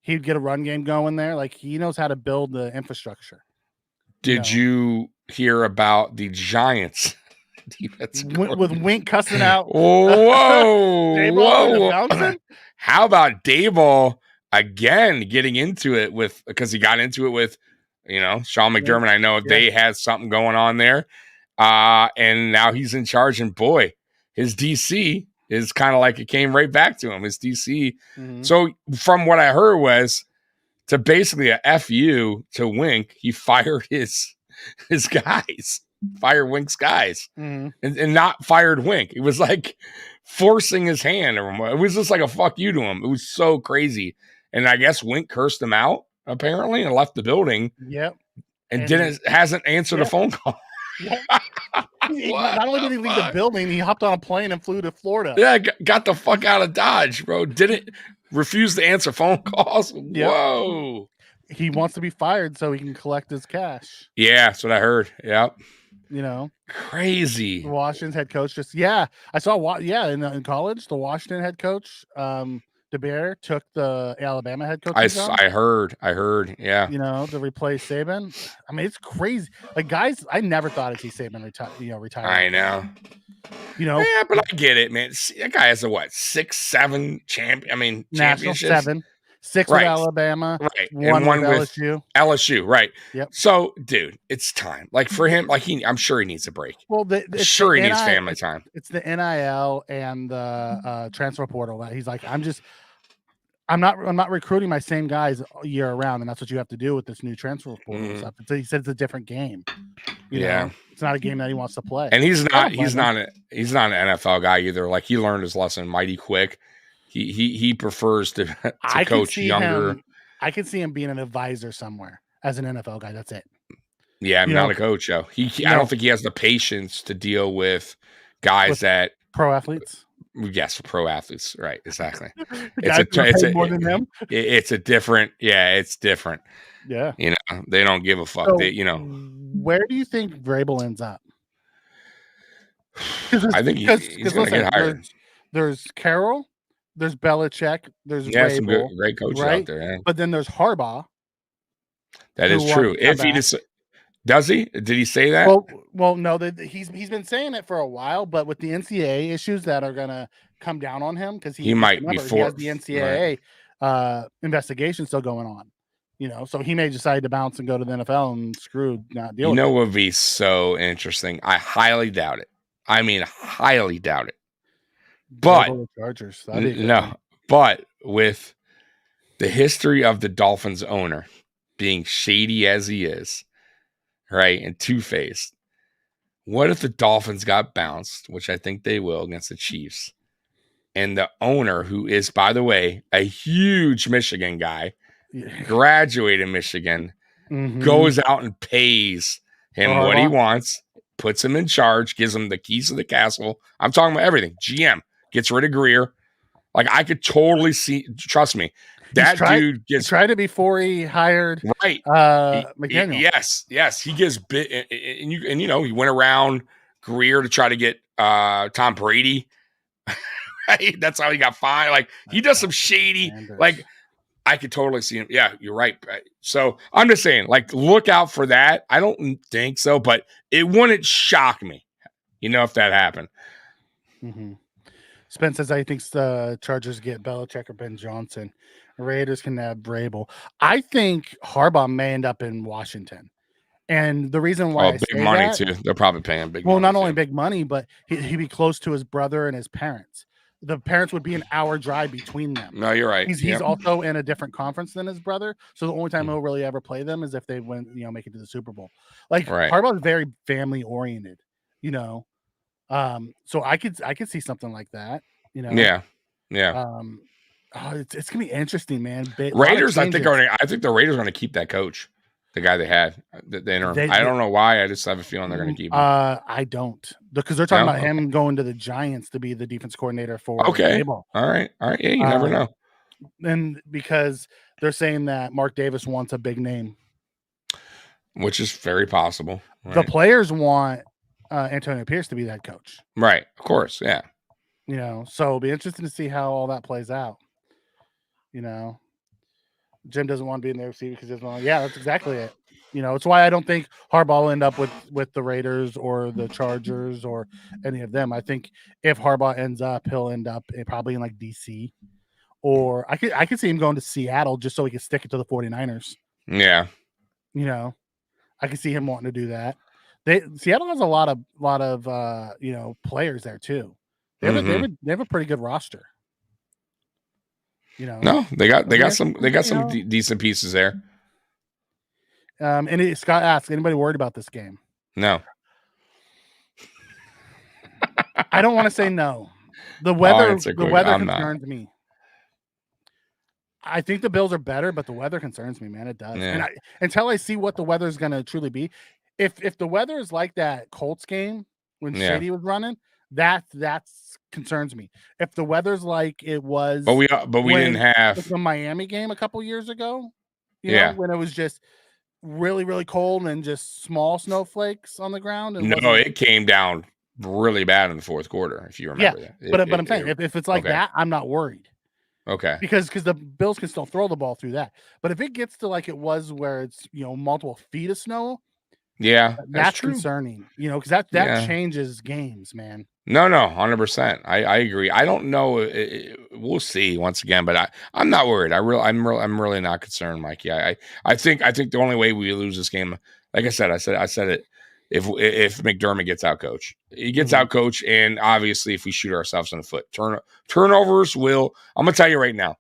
He'd get a run game going there. Like, he knows how to build the infrastructure. Did you hear about the Giants defense with Wink cussing out? Whoa! How about Daboll again getting into it because he got into it with Sean McDermott? I know they had something going on there, and now he's in charge. And boy, his DC is kind of like it came right back to him. His DC. Mm-hmm. So from what I heard was to basically a FU to Wink, he fired his guys. Fired Wink's guys, and not fired Wink. It was like forcing his hand. It was just like a fuck you to him. It was so crazy. And I guess Wink cursed him out apparently and left the building. Yep. And hasn't answered a phone call. Yep. Not only did he leave the building, he hopped on a plane and flew to Florida. Yeah, got the fuck out of Dodge, bro. Refused to answer phone calls. Yep. Whoa. He wants to be fired so he can collect his cash. Yeah, that's what I heard. Yep. Crazy. Washington's head coach I saw in college, the Washington head coach, DeBear took the Alabama head coach. I heard, yeah. To replace Saban. I mean, it's crazy. Like, guys, I never thought I'd see Saban retire. I know. Yeah, but I get it, man. That guy has a 6-7 champion. I mean, national championships. 7. 6 with Alabama, right? One with LSU. LSU, right? Yep. So, dude, it's time. Like, for him, I'm sure he needs a break. Well, he needs family time. It's the NIL and the transfer portal that he's like, I'm not recruiting my same guys year around, and that's what you have to do with this new transfer portal stuff. He said it's a different game. It's not a game that he wants to play. And he's not an NFL guy either. Like, he learned his lesson mighty quick. He prefers to coach younger. I could see him being an advisor somewhere as an NFL guy. That's it. Yeah, I'm not a coach, though. I don't think he has the patience to deal with guys that pro athletes. Yes, pro athletes, right? Exactly. It's more than them. It's a different. Yeah, it's different. Yeah, they don't give a fuck. So, where do you think Vrabel ends up? I think he's going to get hired. There's Carroll. There's Belichick. There's Vrabel, some great coaches out there. Yeah. But then there's Harbaugh. That is true. If he does he? Did he say that? Well, no. He's been saying it for a while, but with the NCAA issues that are going to come down on him because he might be he has the NCAA investigation still going on. So he may decide to bounce and go to the NFL and not deal. What would be so interesting? I highly doubt it. I mean, highly doubt it. But Chargers. But with the history of the Dolphins owner being shady as he is, right, and two-faced, what if the Dolphins got bounced, which I think they will against the Chiefs, and the owner, who is, by the way, a huge Michigan guy, graduated Michigan, goes out and pays him what he wants, puts him in charge, gives him the keys to the castle. I'm talking about everything. GM. Gets rid of Greer. Like, I could totally see, trust me, dude gets tried it before he hired McDaniel. Yes. He gets bit, and he went around Greer to try to get Tom Brady. Right? That's how he got fined. Like, he does some shady, like, I could totally see him. Yeah, you're right. So I'm just saying, like, look out for that. I don't think so, but it wouldn't shock me, if that happened. Mm-hmm. Spence says, I think the Chargers get Belichick or Ben Johnson. Raiders can have Vrabel. I think Harbaugh may end up in Washington. And the reason why big money too. They're probably paying big money. Well, not only big money, but he'd be close to his brother and his parents. The parents would be an hour drive between them. No, you're right. He's also in a different conference than his brother. So the only time he'll really ever play them is if they win, make it to the Super Bowl. Like, Harbaugh is very family oriented, so I could see something like that, Yeah. It's gonna be interesting, man. Raiders, I think the Raiders are gonna keep that coach. The guy they had, the interim. I don't know why. I just have a feeling they're going to keep him. I don't, because they're talking about Okay. him going to the Giants to be the defense coordinator for Okay. Daboll. All right. Yeah, you never know. And because they're saying that Mark Davis wants a big name, which is very possible. Right? The players want Antonio Pierce to be that coach. Right. Of course. Yeah. So it'll be interesting to see how all that plays out. Jim doesn't want to be in the AFC because he doesn't want. Yeah, that's exactly it. It's why I don't think Harbaugh will end up with the Raiders or the Chargers or any of them. I think if Harbaugh ends up, he'll end up probably in like DC, or I could see him going to Seattle just so he can stick it to the 49ers. Yeah. I could see him wanting to do that. Seattle has a lot of players there too. They have a pretty good roster. No, they got some decent pieces there. And Scott asks, anybody worried about this game? No. I don't want to say no. The weather concerns me. I think the Bills are better, but the weather concerns me, man. It does. Yeah. And until I see what the weather is going to truly be, if the weather is like that Colts game when Shady was running, that concerns me. If the weather's like it was, but we didn't have the Miami game a couple years ago, when it was just really, really cold and just small snowflakes on the ground. And it came down really bad in the fourth quarter, if you remember that. But I'm saying if it's like that, I'm not worried. Okay. Because the Bills can still throw the ball through that. But if it gets to like it was where it's multiple feet of snow, that's concerning. Because that changes games, man. No, 100%. I agree. I don't know. We'll see once again, but I'm not worried. I'm really not concerned, Mikey. I think the only way we lose this game, like I said it. If McDermott gets out coach, he gets out coach, and obviously if we shoot ourselves in the foot, turnovers will. I'm gonna tell you right now,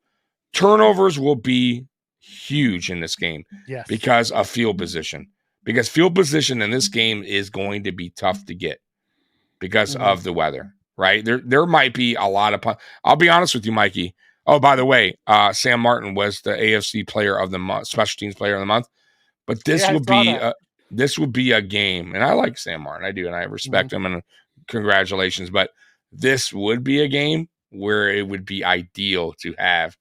turnovers will be huge in this game. Yes. Because of field position. Because field position in this game is going to be tough to get because of the weather, right? There might be a lot of. I'll be honest with you, Mikey. Oh, by the way, Sam Martin was the AFC Player of the Month, Special Teams Player of the Month. But this will be a game, and I like Sam Martin, I do, and I respect him, and congratulations. But this would be a game where it would be ideal to have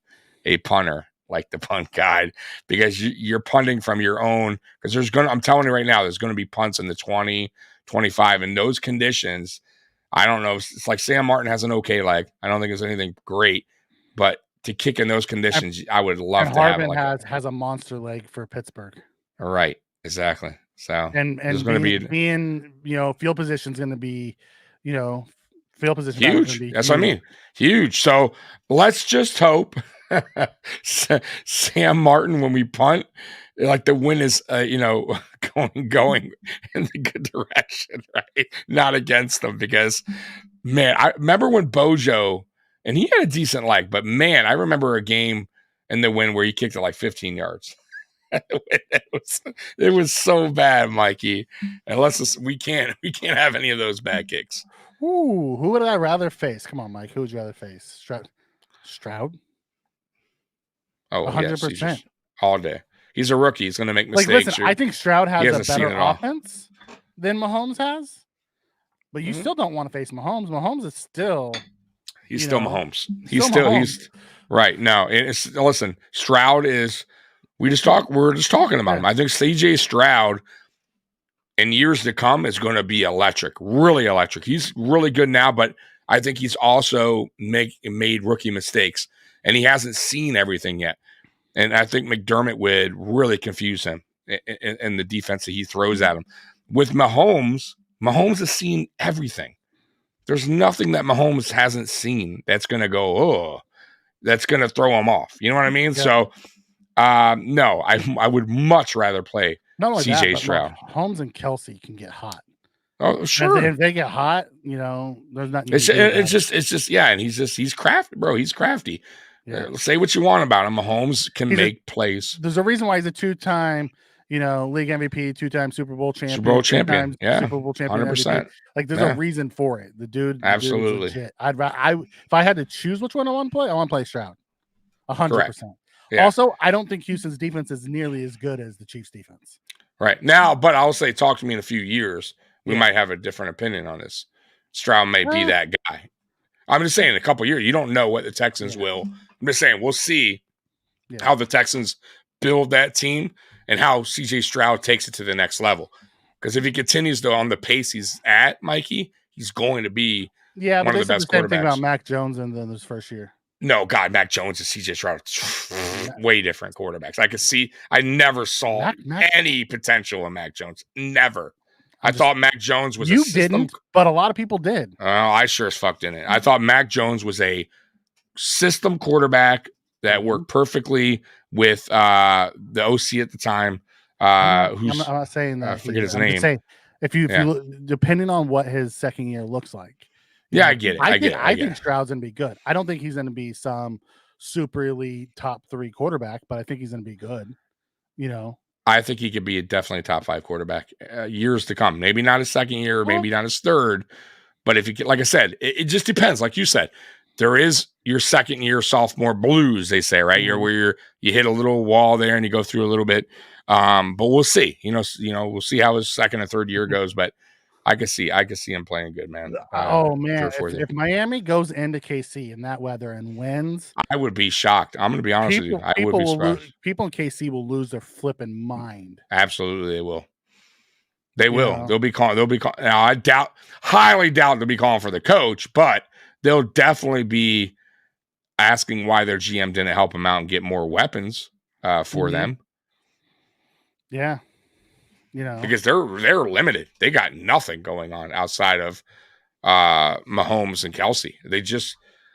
a punter like the punt guide, because you're punting from your own. Because I'm telling you right now, there's going to be punts in the 20, 25 in those conditions. I don't know. It's like Sam Martin has an okay leg. I don't think it's anything great, but to kick in those conditions, I would love to have it. Harbin has a monster leg for Pittsburgh. All right. Exactly. So and there's going to being field position is going to be, field position huge. That's what I mean. Huge. So let's just hope Sam Martin, when we punt, like the wind is going in the good direction, right? Not against them, because man, I remember when Bojo, and he had a decent leg, but man, I remember a game in the wind where he kicked it like 15 yards. It was so bad, Mikey. Unless we can't have any of those bad kicks. Ooh, who would I rather face? Come on, Mike. Who would you rather face? Stroud? Oh, 100%. All day. He's a rookie. He's going to make mistakes. Listen, I think Stroud has a better offense than Mahomes has, but you still don't want to face Mahomes. Mahomes is still. He's still Mahomes. He's right. No, listen, Stroud is. We're just talking about him. I think CJ Stroud in years to come is going to be electric, really electric. He's really good now, but I think he's also made rookie mistakes, and he hasn't seen everything yet. And I think McDermott would really confuse him in the defense that he throws at him. With Mahomes has seen everything. There's nothing that Mahomes hasn't seen that's going to go, that's going to throw him off. You know what I mean? Yeah. So. No, I would much rather play CJ Stroud. Holmes and Kelsey can get hot. Oh, sure. If they get hot, there's nothing. It's just, and he's crafty, bro. He's crafty. Yeah. Say what you want about him. Mahomes can make plays. There's a reason why he's a 2-time, league MVP, 2-time Super Bowl champion. Super Bowl champion. Yeah. Super Bowl champion. 100%. Like there's a reason for it. The dude. Absolutely. Legit. If I had to choose which one I want to play Stroud. 100%. Yeah. Also, I don't think Houston's defense is nearly as good as the Chiefs' defense. Right. Now, but I'll say, talk to me in a few years. We Yeah. might have a different opinion on this. Stroud may be Eh. that guy. I'm just saying, in a couple years, you don't know what the Texans will. I'm just saying, we'll see how the Texans build that team and how CJ Stroud takes it to the next level. Because if he continues on the pace he's at, Mikey, he's going to be Yeah, one but of they the said best the same thing about quarterbacks. Mac Jones in his first year. No, God, Mac Jones and CJ Stroud, way different quarterbacks. I never saw any potential in Mac Jones. Never. I thought Mac Jones was a system. Didn't, but a lot of people did. I sure as fuck didn't. I thought Mac Jones was a system quarterback that worked perfectly with the OC at the time. I'm not saying that. I forget his I'm name. just saying, if you look, depending on what his second year looks like. Yeah, I get it. I think Stroud's gonna be good. I don't think he's gonna be some super elite top 3 quarterback, but I think he's gonna be good. I think he could be definitely a top 5 quarterback years to come. Maybe not his second year, maybe not his third, but if you get, like I said, it just depends. Like you said, there is your second year sophomore blues, they say, right? Where you hit a little wall there and you go through a little bit. But we'll see. We'll see how his second and third year goes. But I could see him playing good, man. Man, if Miami goes into KC in that weather and wins, I would be shocked. I'm going to be honest with you. I would be surprised. People in KC will lose their flipping mind. Absolutely, they will. They will. They'll be calling. Now, highly doubt they'll be calling for the coach, but they'll definitely be asking why their GM didn't help them out and get more weapons for them. Yeah. Because they're limited. They got nothing going on outside of Mahomes and Kelsey.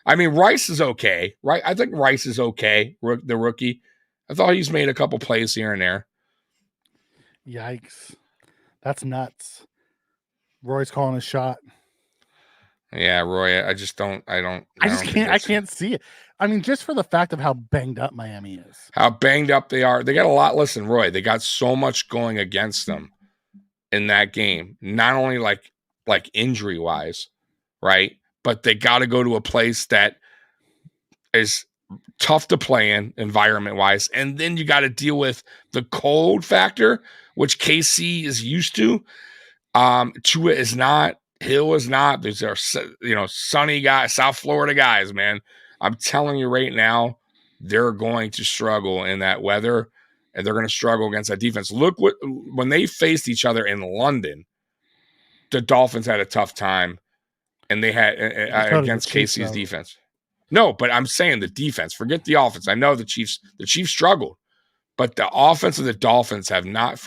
Rice is okay, right? I think Rice is okay, the rookie. I thought he's made a couple plays here and there. Yikes. That's nuts. Roy's calling a shot. Yeah, Roy, I can't see it. Just for the fact of how banged up Miami is. How banged up they are. They got a lot. Listen, Roy, they got so much going against them in that game. Not only like injury wise, right? But they got to go to a place that is tough to play in environment wise. And then you got to deal with the cold factor, which KC is used to. Tua is not. Hill is not. These are, sunny guys, South Florida guys, man. I'm telling you right now, they're going to struggle in that weather, and they're going to struggle against that defense. Look when they faced each other in London, the Dolphins had a tough time, and they had against KC's defense. No, but I'm saying the defense. Forget the offense. I know the Chiefs struggled, but the offense of the Dolphins have not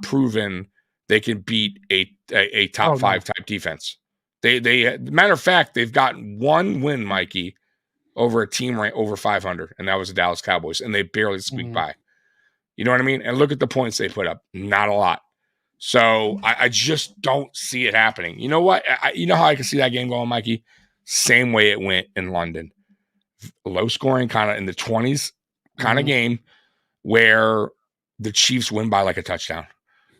proven they can beat a top 5 type defense. They matter of fact, they've gotten one win, Mikey, over a team ranked over 500, and that was the Dallas Cowboys, and they barely squeaked by. You know what I mean? And look at the points they put up. Not a lot. So I just don't see it happening. You know what? You know how I can see that game going, Mikey? Same way it went in London. Low scoring, kind of in the 20s kind of game where the Chiefs win by like a touchdown.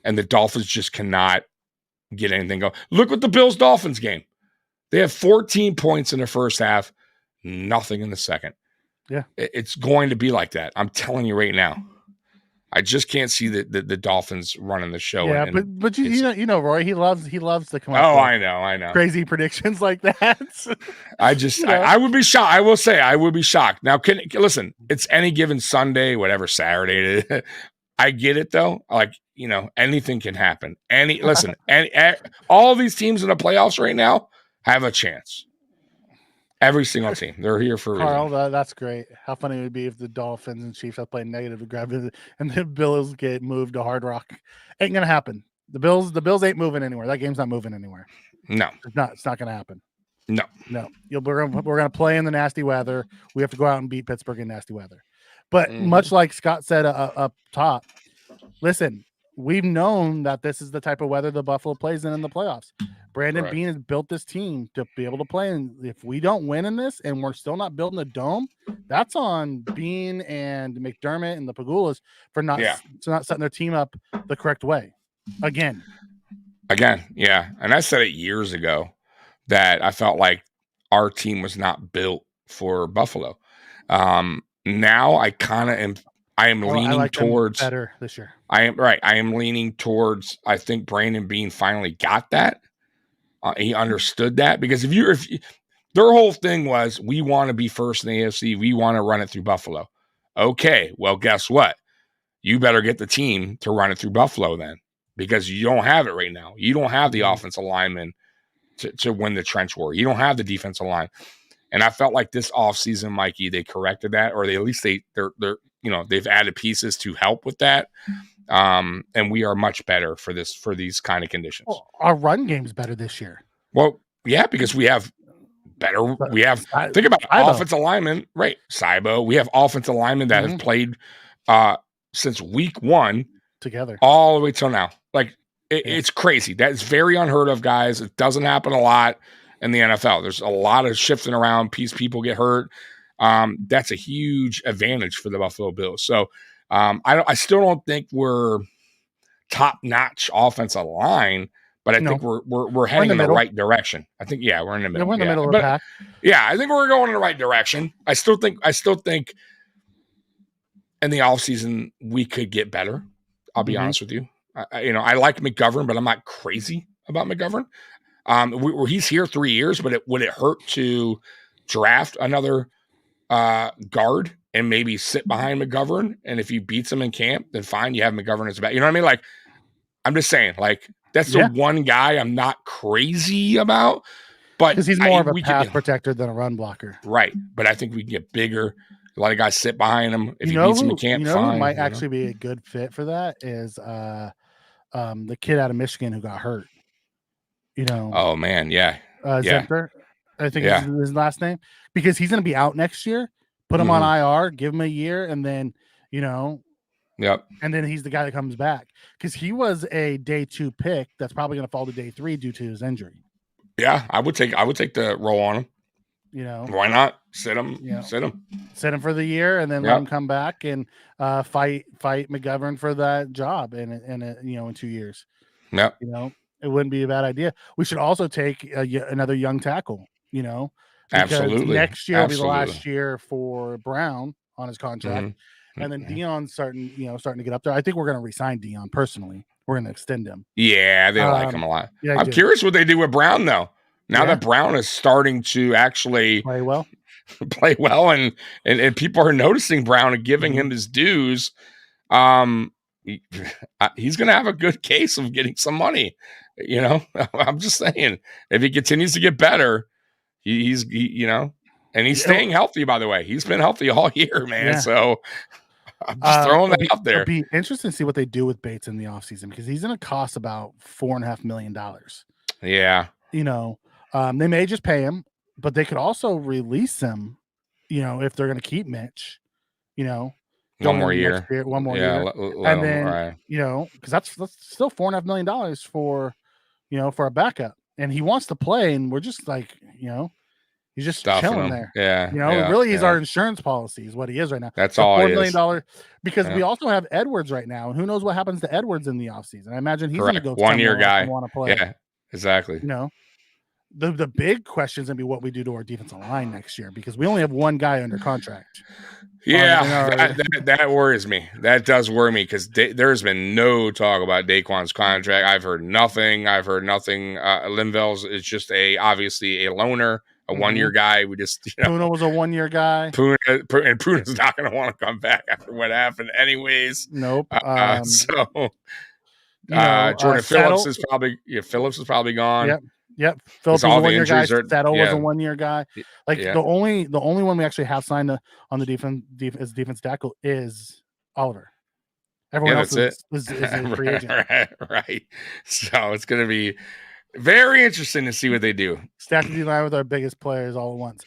And the Dolphins just cannot get anything going. Look at the Bills-Dolphins game. They have 14 points in the first half, nothing in the second. Yeah. It's going to be like that. I'm telling you right now. I just can't see the Dolphins running the show. Yeah, but you know, Roy, he loves to come up. Oh, I know. Crazy predictions like that. I would be shocked. I will say I would be shocked. Now, listen, it's any given Sunday, whatever Saturday it is. I get it though. Anything can happen. All these teams in the playoffs right now have a chance. Every single team. They're here for a reason. Carl, that's great. How funny it would be if the Dolphins and Chiefs have played negative to grab it and the Bills get moved to Hard Rock. Ain't gonna happen. The Bills ain't moving anywhere. That game's not moving anywhere. No. It's not gonna happen. No. We're gonna play in the nasty weather. We have to go out and beat Pittsburgh in nasty weather. But much like Scott said up top, listen, we've known that this is the type of weather the Buffalo plays in the playoffs. Brandon Beane has built this team to be able to play. And if we don't win in this and we're still not building a dome, that's on Beane and McDermott and the Pagulas for not setting their team up the correct way. Again. Yeah. And I said it years ago that I felt like our team was not built for Buffalo. now I kind of am. I am leaning I like them towards better this year. I am leaning towards. I think Brandon Beane finally got that. He understood that because if their whole thing was we want to be first in the AFC, we want to run it through Buffalo. Okay, well, guess what? You better get the team to run it through Buffalo then, because you don't have it right now. You don't have the offensive lineman to win the trench war. You don't have the defensive line. And I felt like this offseason, Mikey, they corrected that, or they at least they're they've added pieces to help with that. And we are much better for these kind of conditions. Well, our run game's better this year. Well, yeah, because we have better. But We have think about offensive linemen, right? Cybo. We have offensive linemen that have played since week 1 together all the way till now. Like it's crazy. That's very unheard of, guys. It doesn't happen a lot in the NFL. There's a lot of shifting around. People get hurt. That's a huge advantage for the Buffalo Bills. So I still don't think we're top-notch offensive line, but I think we're heading in the right direction. I think we're in the middle. We're in the middle of the pack. Yeah, I think we're going in the right direction. I still think in the offseason we could get better. I'll be honest with you. I like McGovern, but I'm not crazy about McGovern. He's here 3 years, but would it hurt to draft another guard and maybe sit behind McGovern? And if he beats him in camp, then fine, you have McGovern as a back. You know what I mean? Like, I'm just saying, like, that's the one guy I'm not crazy about. But because he's more of a pass protector than a run blocker. Right. But I think we can get bigger. A lot of guys sit behind him. If he beats him in camp, fine. Who might actually be a good fit for that is the kid out of Michigan who got hurt. Oh man, yeah. Zemper, I think is his last name, because he's going to be out next year. Put him on IR, give him a year, and then Yep. And then he's the guy that comes back, because he was a day 2 pick that's probably going to fall to day 3 due to his injury. Yeah, I would take the role on him. Why not sit him? Sit him for the year, and then let him come back and fight McGovern for that job in 2 years. Yeah, it wouldn't be a bad idea. We should also take another young tackle. Because absolutely. Next year will be the last year for Brown on his contract, and then Dion's starting to get up there. I think we're going to re-sign Dion personally. We're going to extend him. Yeah, they like him a lot. Yeah, I'm curious what they do with Brown though. Now that Brown is starting to actually play well, and people are noticing Brown and giving him his dues, he's going to have a good case of getting some money. I'm just saying, if he continues to get better, he's staying healthy. By the way, he's been healthy all year, man. Yeah. So I'm just throwing that out there. It'll be interesting to see what they do with Bates in the offseason, because he's going to cost about $4.5 million. Yeah. They may just pay him, but they could also release him, if they're going to keep Mitch, one more year. And then, because that's still $4.5 million for a backup, and he wants to play, and we're just like, he's just chilling there. Yeah. Really, he's our insurance policy is what he is right now. That's all $4 million, because we also have Edwards right now, and who knows what happens to Edwards in the offseason. I imagine he's going to go 1 year guy. Want to play. Yeah, exactly. The big question is going to be what we do to our defensive line next year, because we only have one guy under contract. Yeah, that worries me. That does worry me, because there's been no talk about Daquan's contract. I've heard nothing. Linville's is just obviously a loner, a 1 year guy. We just Puna was a 1 year guy. Puna's not going to want to come back after what happened, anyways. Nope. Jordan Phillips is probably gone. Yep. Phillips was a 1 year guy. Settle was a 1 year guy. The only one we actually have signed on the defense tackle is Oliver. Everyone else is a free agent. Right. So it's going to be very interesting to see what they do. Stack the line with our biggest players all at once.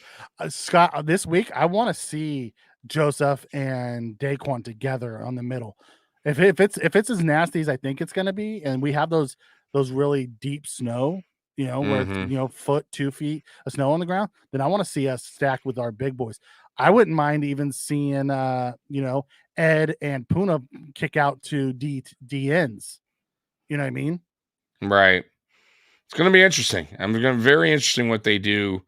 Scott, this week I want to see Joseph and Daquan together on the middle. If it's as nasty as I think it's going to be, and we have those really deep snow, where it's, foot, 2 feet of snow on the ground, then I want to see us stacked with our big boys. I wouldn't mind even seeing, Ed and Puna kick out to D ends. You know what I mean? Right. It's going to be interesting. Very interesting what they do,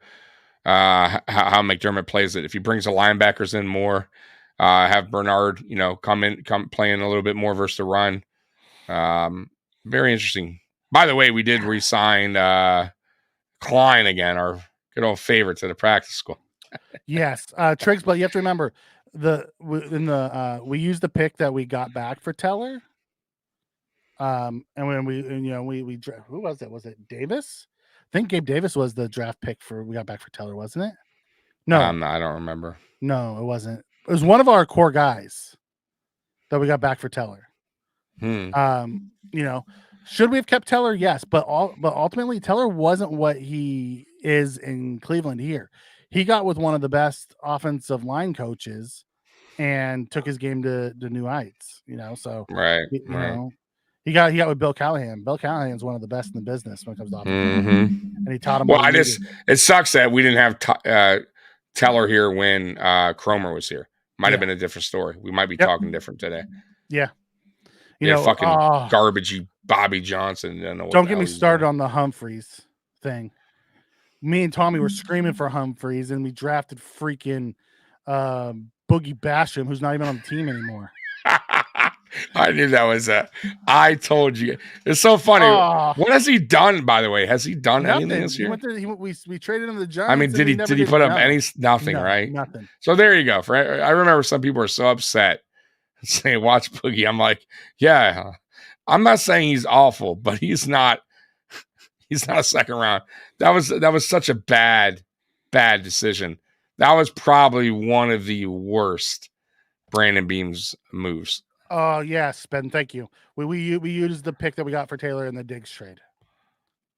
how McDermott plays it. If he brings the linebackers in more, Have Bernard, come playing a little bit more versus the run. Very interesting. By the way, we did re-sign Klein again, our good old favorite to the practice school. Yes, Triggs, but you have to remember we used the pick that we got back for Teller. And when we who was it? Was it Davis? I think Gabe Davis was the draft pick we got back for Teller, wasn't it? No, I don't remember. No, it wasn't. It was one of our core guys that we got back for Teller. Should we have kept Teller? Yes, but ultimately Teller wasn't what he is in Cleveland here. He got with one of the best offensive line coaches and took his game to new heights, so right. He got with Bill Callahan. Bill Callahan's one of the best in the business when it comes to offense. And he taught him. Well, it sucks that we didn't have Teller here when Cromer was here. Might have been a different story. We might be talking different today. Yeah. Fucking garbagey Bobby Johnson. Don't get me started on the Humphreys thing. Me and Tommy were screaming for Humphreys, and we drafted freaking Boogie Basham, who's not even on the team anymore. I knew that was I told you. It's so funny. What has he done, by the way? Has he done anything this year? We traded him to the Giants. I mean, did he put up nothing, right? Nothing. So there you go. I remember some people are so upset saying, watch Boogie. I'm like, yeah, I'm not saying he's awful, but he's not a second round. That was such a bad decision. That was probably one of the worst Brandon Beams moves. Oh yes, Ben. Thank you. We used the pick that we got for Taylor in the Diggs trade.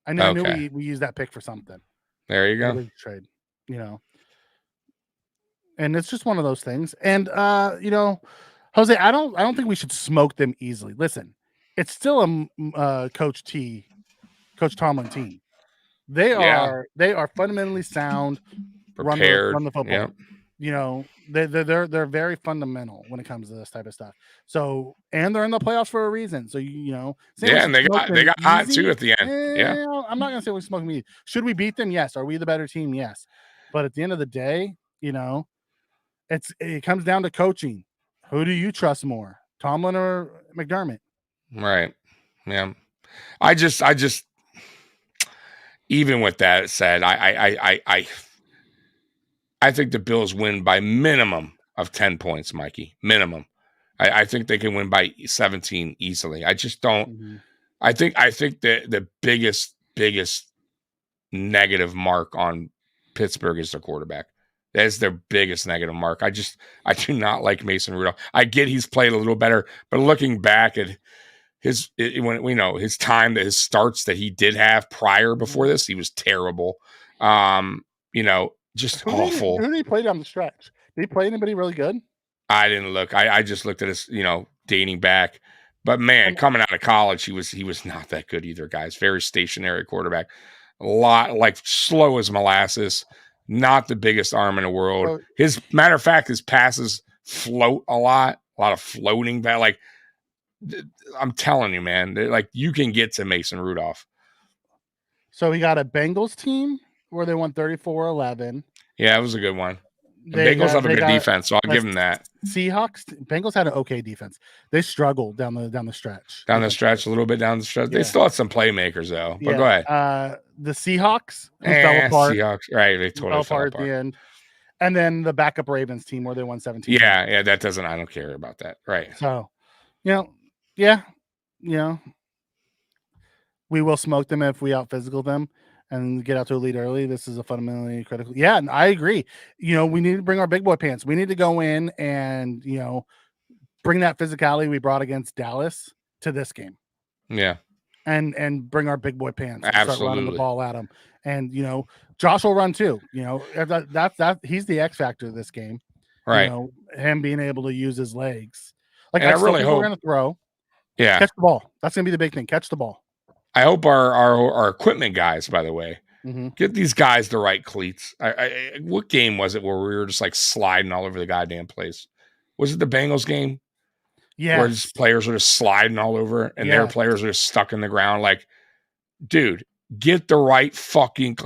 I knew we used that pick for something. There you go. The Diggs trade, and it's just one of those things. And Jose, I don't think we should smoke them easily. Listen, it's still a Coach Tomlin team. They are fundamentally sound. Prepared. Run the football. Yeah. They're very fundamental when it comes to this type of stuff. So, and they're in the playoffs for a reason. So and they got hot too at the end. Yeah, I'm not gonna say we're smoking meat. Should we beat them? Yes. Are we the better team? Yes. But at the end of the day, it comes down to coaching. Who do you trust more, Tomlin or McDermott? Right. Yeah. I just even with that said, I think the Bills win by minimum of 10 points, Mikey. Minimum. I think they can win by 17 easily. I just don't. Mm-hmm. I think the biggest negative mark on Pittsburgh is their quarterback. That is their biggest negative mark. I do not like Mason Rudolph. I get he's played a little better, but looking back at his time, his starts that he did have before this, he was terrible. Just awful. Who did he play down the stretch? Did he play anybody really good? I didn't look. I just looked at his, dating back. But man, coming out of college, he was not that good either, guys. Very stationary quarterback. A lot like slow as molasses. Not the biggest arm in the world. Matter of fact, his passes float a lot of floating back. Like I'm telling you, man, like you can get to Mason Rudolph. So he got a Bengals team where they won 34-11. Yeah, it was a good one. The Bengals have a good defense, so I'll give them that. Bengals had an okay defense. They struggled down the stretch. A little bit down the stretch. They still had some playmakers, though. But go ahead. The Seahawks fell apart. Seahawks, right. They totally fell apart at the end. And then the backup Ravens team where they won 17. Yeah, that doesn't – I don't care about that. Right. So, we will smoke them if we out-physical them and get out to a lead early. This is a fundamentally critical. Yeah, and I agree. We need to bring our big boy pants. We need to go in and, bring that physicality we brought against Dallas to this game. Yeah. And bring our big boy pants and Absolutely. start running the ball at them. And, Josh will run too. That he's the X factor of this game. Right. Him being able to use his legs. Like, I really hope we're going to throw. Yeah. Catch the ball. That's going to be the big thing. Catch the ball. I hope our equipment guys, by the way, mm-hmm. get these guys the right cleats. What game was it where we were just like sliding all over the goddamn place? Was it the Bengals game? Yeah. Where just players are just sliding all over and their players are just stuck in the ground. Like, dude, get the right fucking.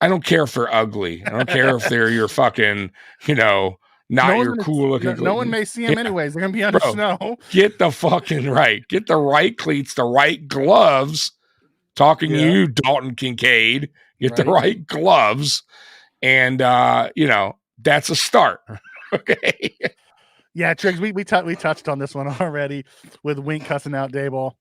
I don't care if they're ugly. I don't care if they're your fucking, not your cool looking. No one may see him anyways. They're gonna be under snow. Get the fucking right. Get the right cleats, the right gloves. Talking to you, Dalton Kincaid. Get the right gloves, and that's a start. Okay. Yeah, Triggs, we touched on this one already with Wink cussing out Daboll,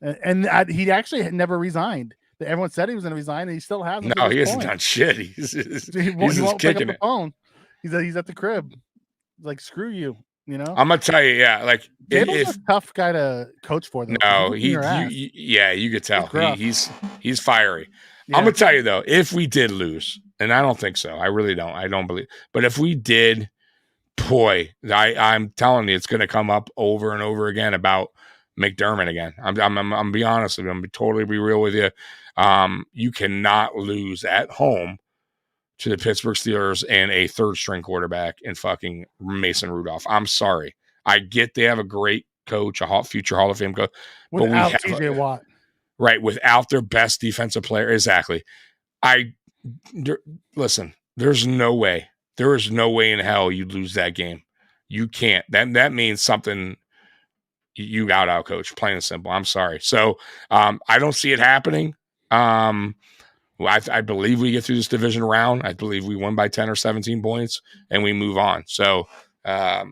and he actually had never resigned. Everyone said he was going to resign, and he still hasn't. No, he hasn't done shit. He won't pick up the phone. He's at the crib. Like, screw you. You know. I'm gonna tell you, like Daboll's a tough guy to coach for. Though. No, you could tell he's fiery. Yeah. I'm gonna tell you though, if we did lose, and I don't think so, I really don't. I don't believe. But if we did, boy, I'm telling you, it's gonna come up over and over again about McDermott again. I'm be honest with you. I'm totally be real with you. You cannot lose at home to the Pittsburgh Steelers and a third string quarterback and fucking Mason Rudolph. I'm sorry. I get they have a great coach, a future Hall of Fame coach, without TJ Watt. Right, without their best defensive player. Exactly. Listen, there's no way. There is no way in hell you'd lose that game. You can't. That means something. You out coach, plain and simple. I'm sorry. So I don't see it happening. I believe we get through this division round. I believe we win by 10 or 17 points and we move on. So, it's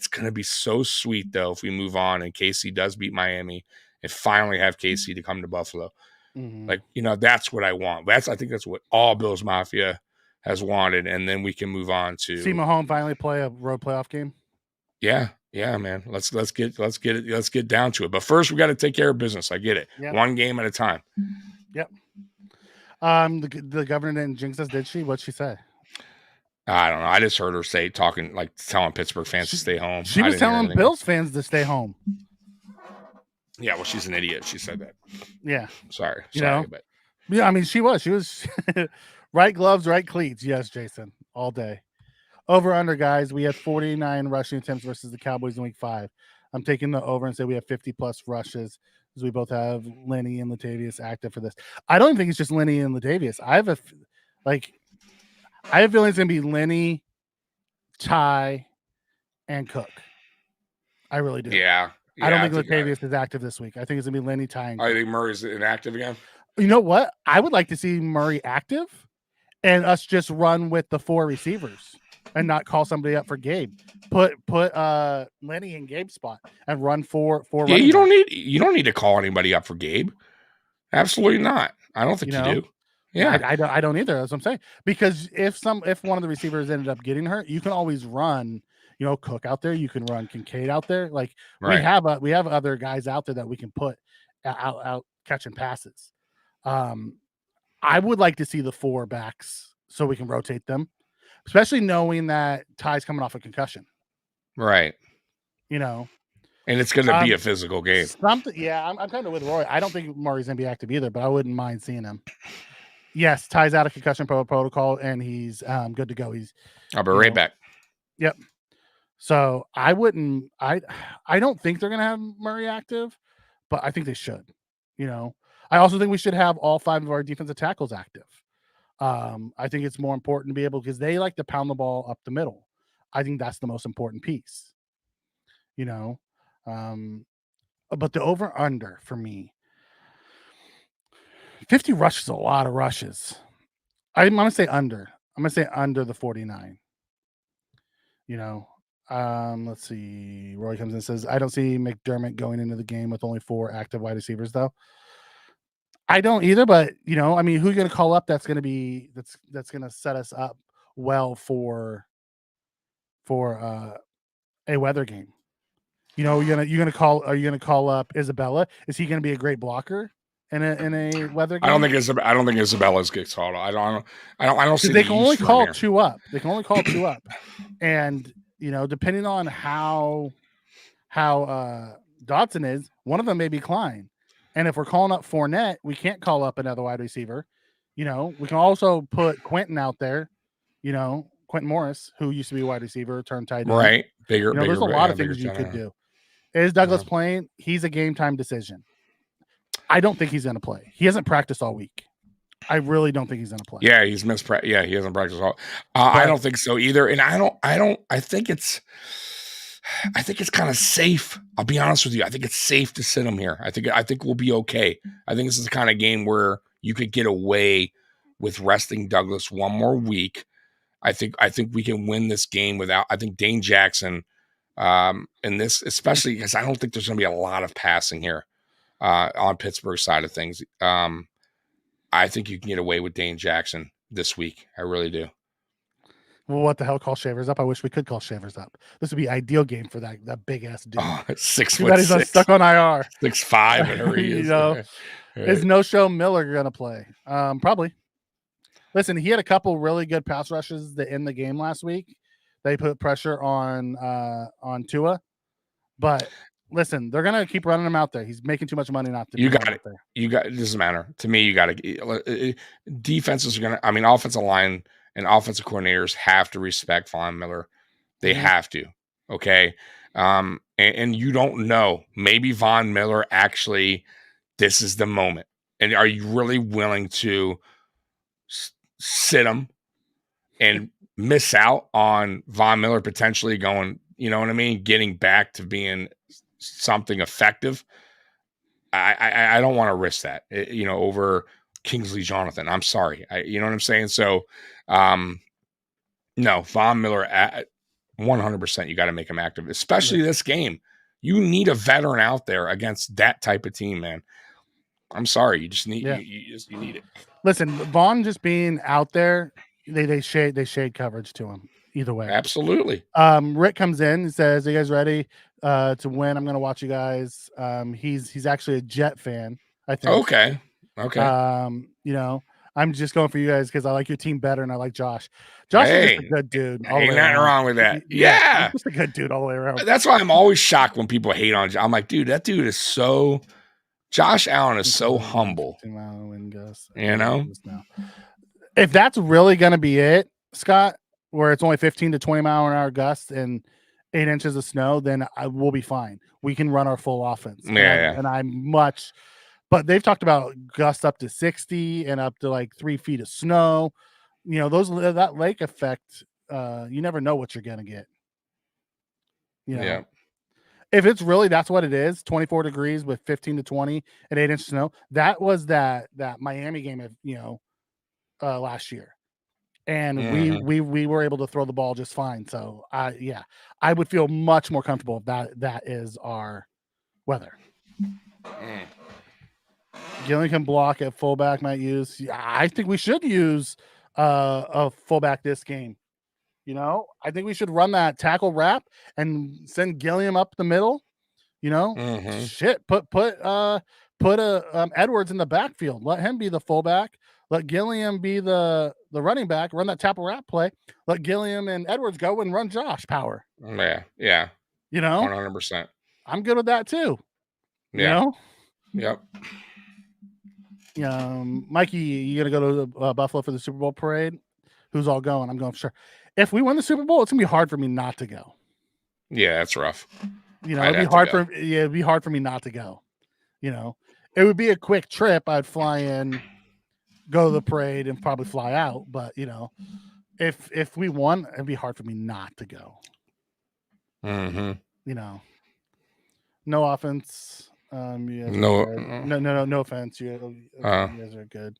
going to be so sweet though if we move on and KC does beat Miami and finally have KC to come to Buffalo. Mm-hmm. That's what I want. I think that's what all Bills Mafia has wanted, and then we can move on to see Mahomes finally play a road playoff game. Yeah, man. Let's get down to it. But first, we got to take care of business. I get it. Yep. One game at a time. Yep. The governor didn't jinx us, did she? What'd she say? I don't know. I just heard her telling Pittsburgh fans to stay home. She was telling Bills fans to stay home. Yeah, well, she's an idiot. She said that. Yeah. Sorry, but yeah, I mean, she was right gloves, right cleats. Yes, Jason, all day. Over under, guys. We had 49 rushing attempts versus the Cowboys in week 5. I'm taking the over and say we have 50 plus rushes because we both have Lenny and Latavius active for this. I don't think it's just Lenny and Latavius. I have a feeling it's gonna be Lenny, Ty, and Cook. I really do. Yeah. I don't think Latavius is active this week. I think it's gonna be Lenny, Ty, and Cook. I think Murray's inactive again. You know what? I would like to see Murray active and us just run with the 4 receivers and not call somebody up for Gabe. Put Lenny in Gabe's spot and run four. Yeah, you don't need to call anybody up for Gabe. Absolutely not. I don't think you do. Yeah, I don't either. That's what I'm saying. Because if one of the receivers ended up getting hurt, you can always run. Cook out there. You can run Kincaid out there. Like we have other guys out there that we can put out catching passes. I would like to see the 4 backs so we can rotate them, especially knowing that Ty's coming off a concussion. Right. And it's going to be a physical game. I'm kind of with Roy. I don't think Murray's going to be active either, but I wouldn't mind seeing him. Yes, Ty's out of concussion protocol, and he's good to go. I'll be right back. Yep. So I don't think they're going to have Murray active, but I think they should. I also think we should have all 5 of our defensive tackles active. I think it's more important to be able, because they like to pound the ball up the middle. I think that's the most important piece. But the over under for me, 50 rushes is a lot of rushes. I'm going to say under. I'm going to say under the 49. Let's see. Roy comes in and says, I don't see McDermott going into the game with only 4 active wide receivers, though. I don't either, but who are you going to call up? That's going to set us up well for a weather game. Are you going to call up Isabella? Is he going to be a great blocker in a weather game? I don't think Isabella's gets called. I don't see. They can only call 2 up. They can only call 2 up, and depending on how Dotson is, one of them may be Klein. And if we're calling up Fournette, we can't call up another wide receiver. We can also put Quentin out there. Quentin Morris, who used to be a wide receiver, turned tight end. Right, bigger. There's a lot of things you could do. Is Douglas playing? He's a game time decision. I don't think he's going to play. He hasn't practiced all week. I really don't think he's going to play. Yeah, he's missed. Yeah, he hasn't practiced all. I don't think so either. And I think it's kind of safe. I'll be honest with you. I think it's safe to sit him here. I think we'll be okay. I think this is the kind of game where you could get away with resting Douglas one more week. I think we can win this game without. I think Dane Jackson, in this, especially because I don't think there's going to be a lot of passing here on Pittsburgh's side of things. I think you can get away with Dane Jackson this week. I really do. Well, what the hell? Call Shavers up. I wish we could call Shavers up. This would be ideal game for that big ass dude. 6'6". He's stuck on IR. 6'5", whatever he is. Right. Is no-show Miller going to play? Probably. Listen, he had a couple really good pass rushes that in the game last week. They put pressure on Tua, but listen, they're gonna keep running him out there. He's making too much money not to. You got it. It doesn't matter to me. You got to. Defenses are gonna. I mean, offensive line and offensive coordinators have to respect Von Miller. They have to. Okay. And you don't know. Maybe Von Miller actually. This is the moment. And are you really willing to sit him and miss out on Von Miller potentially going? You know what I mean? Getting back to being something effective. I don't want to risk that, over Kingsley Jonathan. I'm sorry. You know what I'm saying? So, no, Von Miller at 100%. You got to make him active, especially this game. You need a veteran out there against that type of team, man. I'm sorry. You just need you need it. Listen, Vaughn just being out there, they shade coverage to him either way. Absolutely. Rick comes in and says, "Are you guys ready to win? I'm going to watch you guys." He's actually a Jet fan, I think. Okay. I'm just going for you guys because I like your team better and I like Josh. Josh is just a good dude. Ain't nothing wrong with that. Yeah. He's just a good dude all the way around. That's why I'm always shocked when people hate on. I'm like, dude, that dude is so. Josh Allen is so humble. If that's really going to be it, Scott, where it's only 15 to 20 mile an hour gusts and 8 inches of snow, then I will be fine. We can run our full offense. Yeah. And but they've talked about gusts up to 60 and up to like 3 feet of snow. That lake effect, you never know what you're going to get. Yeah. If it's really that's what it is, 24 degrees with 15 to 20 and 8 inches of snow. That was that Miami game of last year, and we were able to throw the ball just fine. So I would feel much more comfortable if that is our weather. Gillian can block at fullback. Might use. I think we should use a fullback this game. I think we should run that tackle wrap and send Gilliam up the middle. Shit. Put Edwards in the backfield. Let him be the fullback. Let Gilliam be the running back. Run that tackle wrap play. Let Gilliam and Edwards go and run Josh power. Yeah. 100%. I'm good with that too. Yeah. Yep. Mikey, you gonna go to Buffalo for the Super Bowl parade? Who's all going? I'm going for sure. If we win the Super Bowl, it's gonna be hard for me not to go. Yeah, that's rough. It'd be hard for me not to go. It would be a quick trip. I'd fly in, go to the parade, and probably fly out. But if we won, it'd be hard for me not to go. No offense. No offense. You guys are good.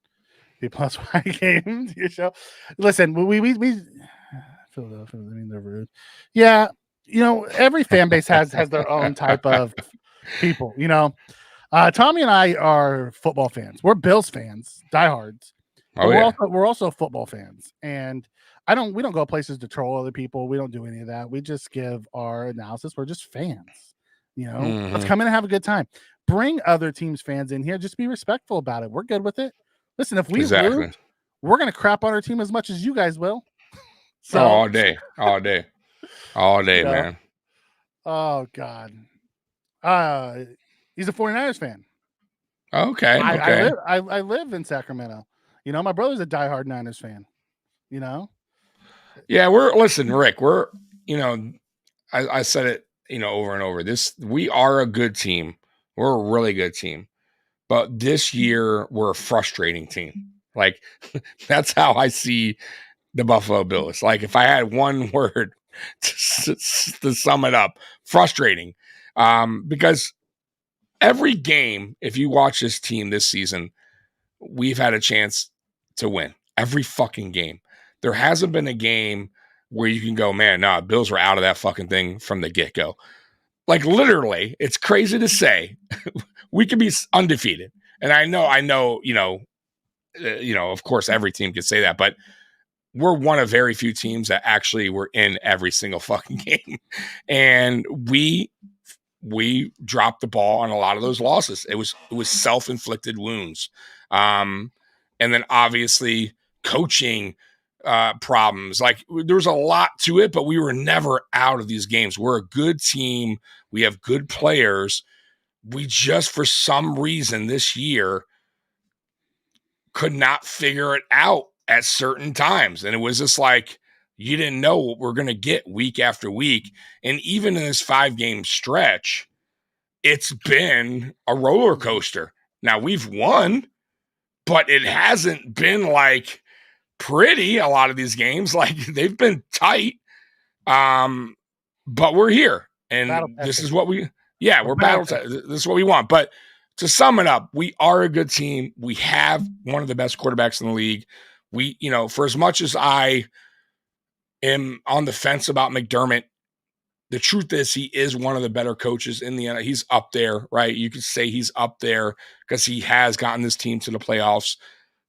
B+ Y games. Your show. Listen, we Philadelphia. I mean, they're rude. Yeah, every fan base has their own type of people. Tommy and I are football fans. We're Bills fans, diehards. We're also football fans, and we don't go places to troll other people. We don't do any of that. We just give our analysis. We're just fans. Let's come in and have a good time. Bring other teams' fans in here. Just be respectful about it. We're good with it. Listen, if we lose, we're gonna crap on our team as much as you guys will. So all day, man. Oh God. He's a 49ers fan. Okay. I live in Sacramento. My brother's a diehard Niners fan. Yeah, Rick. I said it, over and over. We are a good team. We're a really good team. But this year, we're a frustrating team. Like that's how I see the Buffalo Bills. Like if I had one word to sum it up, frustrating. Because every game, if you watch this team this season, we've had a chance to win every fucking game. There hasn't been a game where you can go, man, nah, Bills were out of that fucking thing from the get-go. Like literally, it's crazy to say we could be undefeated. And I know, of course every team could say that, but we're one of very few teams that actually were in every single fucking game. And we dropped the ball on a lot of those losses. It was self-inflicted wounds. And then obviously coaching problems. Like there was a lot to it, but we were never out of these games. We're a good team. We have good players. We just, for some reason this year, could not figure it out at certain times. And it was just like, you didn't know what we're going to get week after week. And even in this 5-game stretch, it's been a roller coaster. Now we've won, but it hasn't been like pretty. A lot of these games, like they've been tight. But we're here, and this is what we're battle. This is what we want. But to sum it up, we are a good team. We have one of the best quarterbacks in the league. We, for as much as I am on the fence about McDermott, the truth is he is one of the better coaches in the NFL. He's up there, right? You could say he's up there because he has gotten this team to the playoffs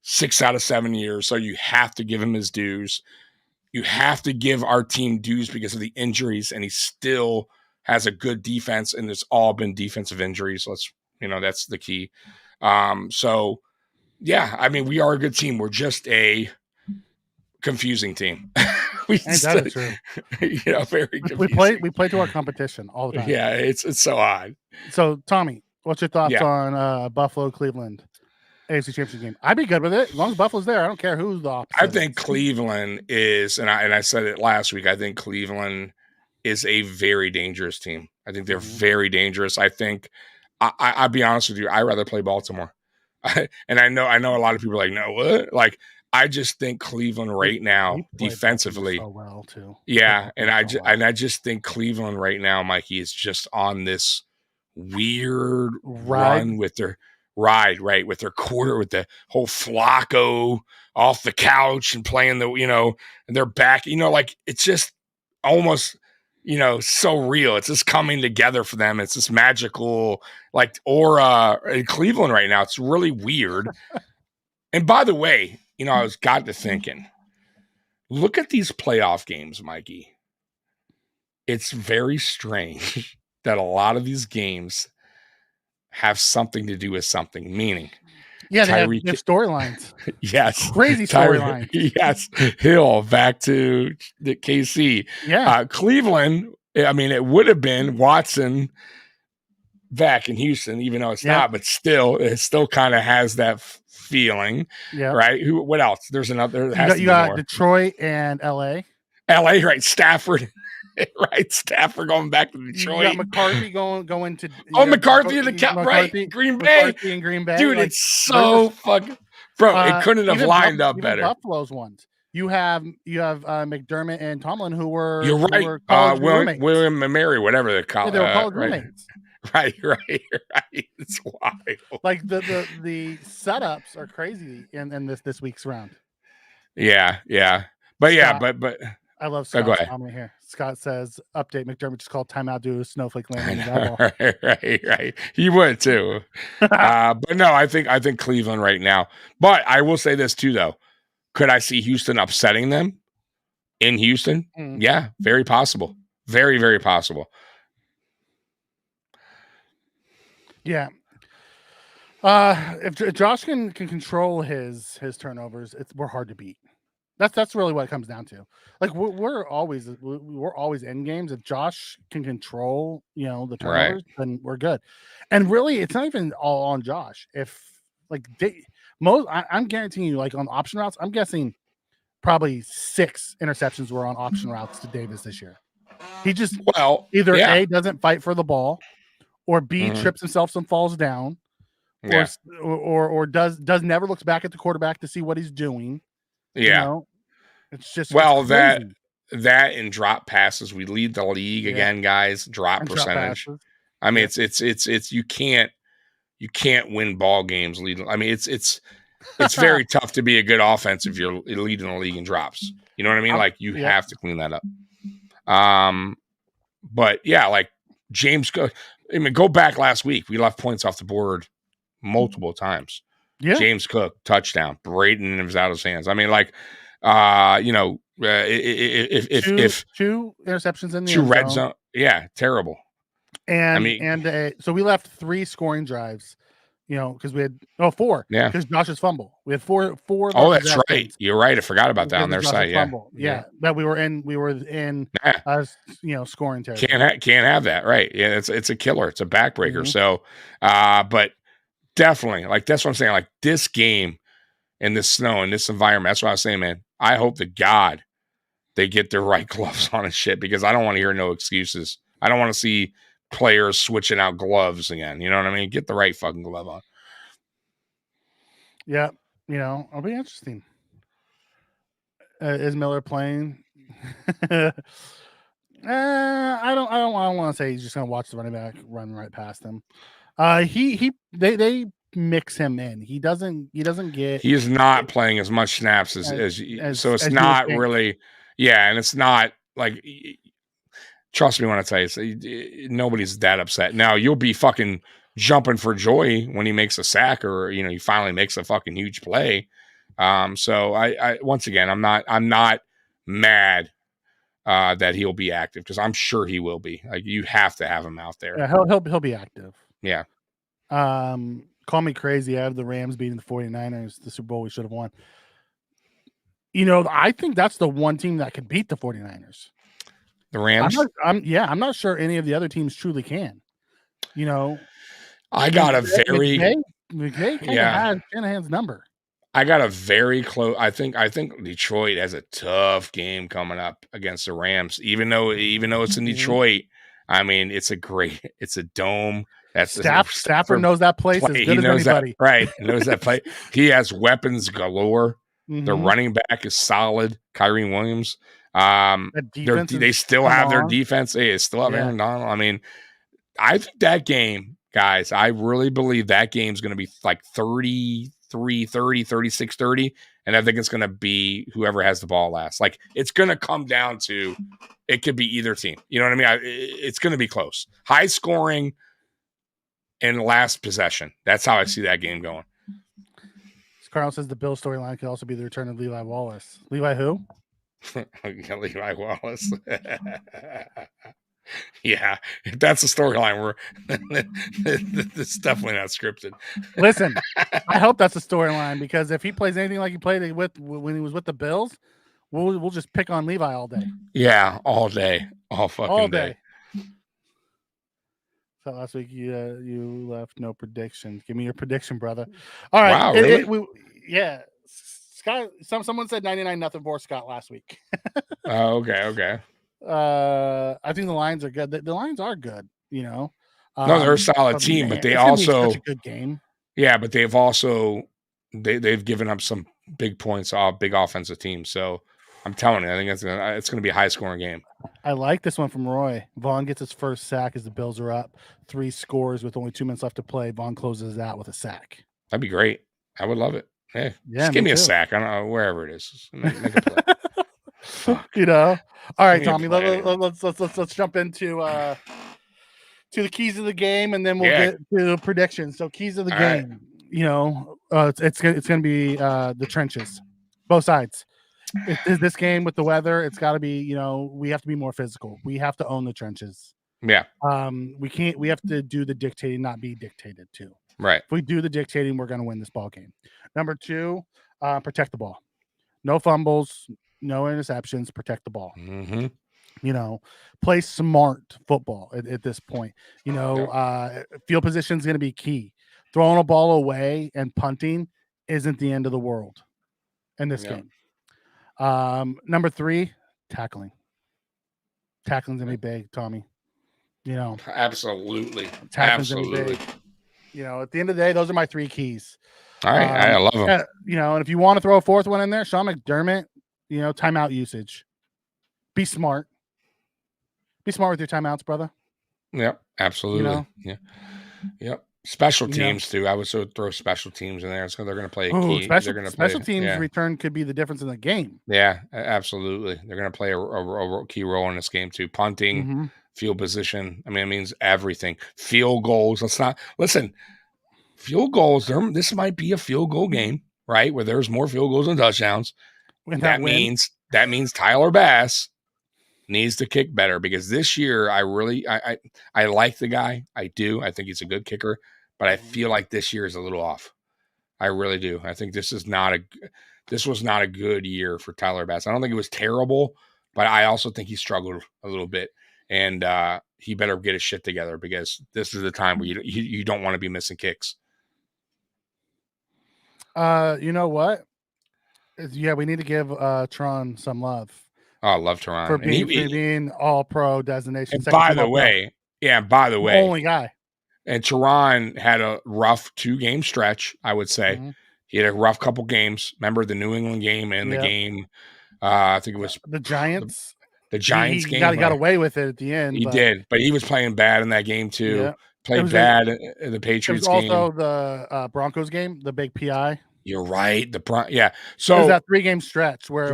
6 out of 7 years. So you have to give him his dues. You have to give our team dues because of the injuries, and he still has a good defense, and it's all been defensive injuries. That's the key. So yeah, I mean, we are a good team. We're just a confusing team. That is true. Very confusing. We play to our competition all the time. Yeah, it's so odd. So Tommy, what's your thoughts on Buffalo Cleveland AFC Championship game? I'd be good with it as long as Buffalo's there. I don't care who's the opposite. I think Cleveland is, and I said it last week, I think Cleveland is a very dangerous team. I think they're very dangerous. I think I'll be honest with you, I'd rather play Baltimore. And I know a lot of people are like, no, what? Like, I just think Cleveland right now defensively, so well too. Yeah, and I just think Cleveland right now, Mikey, is just on this weird run with their with their quarter, with the whole Flacco off the couch and playing and they're back. Like it's just almost so real. It's just coming together for them. It's this magical like aura in Cleveland right now. It's really weird. And by the way, I got to thinking, look at these playoff games, Mikey. It's very strange that a lot of these games have something to do with something, meaning. Yeah, they have storylines. Yes. Crazy storylines. Yes. Hill back to the KC. Yeah. Cleveland, I mean, it would have been Watson back in Houston, even though it's not, but still, it still kind of has that feeling. Yeah. Right. What else? There's another. You got Detroit and LA. LA, right? Stafford. Right, Stafford going back to Detroit. You got McCarthy going to McCarthy in the right, Green Bay. McCarthy in Green Bay, dude. Like, it's so fucking it couldn't have lined up better. Buffalo's ones. You have McDermott and Tomlin who were you're right. William and Mary, whatever they call. They were college roommates. Right. It's wild. Like the setups are crazy in this week's round. Yeah, but Scott, but. I love Scott's comment here. Scott says, update, McDermott just called timeout due to snowflake landing. Right. He would too. But no, I think Cleveland right now. But I will say this too, though. Could I see Houston upsetting them in Houston? Yeah, very possible. Very, very possible. Yeah. If Josh can control his turnovers, we're hard to beat. That's really what it comes down to. Like we're always in games. If Josh can control, the turnovers, then we're good. And really, it's not even all on Josh. If I'm guaranteeing you, like on option routes, I'm guessing probably 6 interceptions were on option routes to Davis this year. He just either A, doesn't fight for the ball, or B, trips himself and falls down, Yeah. or does never looks back at the quarterback to see what he's doing. Yeah. You know? It's just Well, it's crazy. that and drop passes, we lead the league again, guys. Drop And percentage. passes. I mean, it's you can't win ball games leading. I mean, it's very tough to be a good offense if you're leading the league in drops. You know what I mean? Like you have to clean that up. But yeah, like James Cook. I mean, go back last week. We left points off the board multiple times. Yeah. James Cook touchdown. Braden was out of his hands. I mean, like, you know, if two interceptions in the two end red zone, yeah, terrible. And I mean, so we left 3 scoring drives. You know, because we had 4. Yeah, because Josh's fumble. We had four. Oh, that's right. You're right. I forgot about that on their side. Yeah, that we were in. We were in. You know, scoring territory. Can't have that. Right. Yeah, it's a killer. It's a backbreaker. So, but definitely, like that's what I'm saying. Like this game in this snow in this environment. That's what I was saying, man. I hope to God they get their right gloves on and shit because I don't want to hear no excuses. I don't want to see players switching out gloves again. You know what I mean? Get the right fucking glove on. Yeah, you know, it'll be interesting. Is Miller playing? I don't want to say he's just gonna watch the running back run right past him. They mix him in. He doesn't get. He is not playing as much snaps as so it's not really. Yeah, and it's not like. Trust me when I tell you, nobody's that upset. Now you'll be fucking jumping for joy when he makes a sack or you know he finally makes a fucking huge play. So I once again I'm not mad that he'll be active because I'm sure he will be. Like you have to have him out there. Yeah, he'll be active. Yeah. Call me crazy. I have the Rams beating the 49ers, the Super Bowl we should have won. You know, I think that's the one team that can beat the 49ers. The Rams? I'm not sure any of the other teams truly can. You know, I got a very McVay kind of has Shanahan's number. I got a very close. I think Detroit has a tough game coming up against the Rams. Even though it's in Detroit, I mean it's a dome. That's Stafford knows that place as good as anybody. Right, he knows that place. He has weapons galore. The running back is solid. Kyrie Williams. They still have their defense. They still have Aaron Donald. I mean, I think that game, guys, I really believe that game's going to be like 33-30, 36-30. And I think it's going to be whoever has the ball last. Like, it's going to come down to, it could be either team. You know what I mean? It's going to be close. High scoring and last possession. That's how I see that game going. Carl says the Bill storyline could also be the return of Levi Wallace. Levi who? Levi Wallace. Yeah, if that's the storyline, it's definitely not scripted. Listen, I hope that's the storyline because if he plays anything like he played with when he was with the Bills, we'll just pick on Levi all day. Yeah, all day, all fucking day. So last week you left no predictions. Give me your prediction, brother. All right, wow, really? Scott. Someone said 99-0 for Scott last week. Oh, okay. I think the Lions are good. The Lions are good. You know, no, they're a solid team, but they also such a good game. Yeah, but they've also they've given up some big points off big offensive teams. So I'm telling you, I think it's going to be a high scoring game. I like this one from Roy. Vaughn gets his first sack as the Bills are up 3 scores with only 2 minutes left to play. Vaughn closes out with a sack. That'd be great. I would love it. Hey, just give me a sack. I don't know wherever it is. Make a play. You know. All right, Tommy. Let's jump into to the keys of the game, and then we'll get to predictions. So, keys of the game. Right. You know, it's going to be the trenches, both sides. This game with the weather, it's got to be. You know, we have to be more physical. We have to own the trenches. Yeah. We have to do the dictating, not be dictated to. Right. If we do the dictating, we're going to win this ball game. Number 2, protect the ball. No fumbles, no interceptions. Protect the ball. Mm-hmm. You know, play smart football at this point. You know, field position is going to be key. Throwing a ball away and punting isn't the end of the world in this game. Number 3, tackling. Tackling's going to be big, Tommy. You know, absolutely. Tackling's going to be big. at the end of the day, those are my 3 keys. All right, I love them. And if you want to throw a 4th one in there, Sean McDermott, timeout usage. Be smart. Be smart with your timeouts, brother. Yep, absolutely. Yeah, yep. Special teams too. I would throw special teams in there, so they're going to play a key. Special teams return could be the difference in the game. Yeah, absolutely. They're going to play a key role in this game too. Punting, field position. I mean, it means everything. Field goals. Listen. Field goals. This might be a field goal game, right? Where there's more field goals than touchdowns. That means Tyler Bass needs to kick better, because this year I like the guy. I do. I think he's a good kicker, but I feel like this year is a little off. I really do. I think this was not a good year for Tyler Bass. I don't think it was terrible, but I also think he struggled a little bit, and he better get his shit together, because this is the time where you don't want to be missing kicks. You know what? Yeah, we need to give Tron some love. Oh, I love Teron. For being all-pro designation. By the way, only guy. And Teron had a rough 2-game stretch, I would say. He had a rough couple games. Remember the New England game and the game, I think it was the Giants. The Giants game. He got away with it at the end. He did, but he was playing bad in that game too. Yeah. Played bad in the Patriots game. It was also the Broncos game, the big PI. You're right. So it was that 3-game stretch where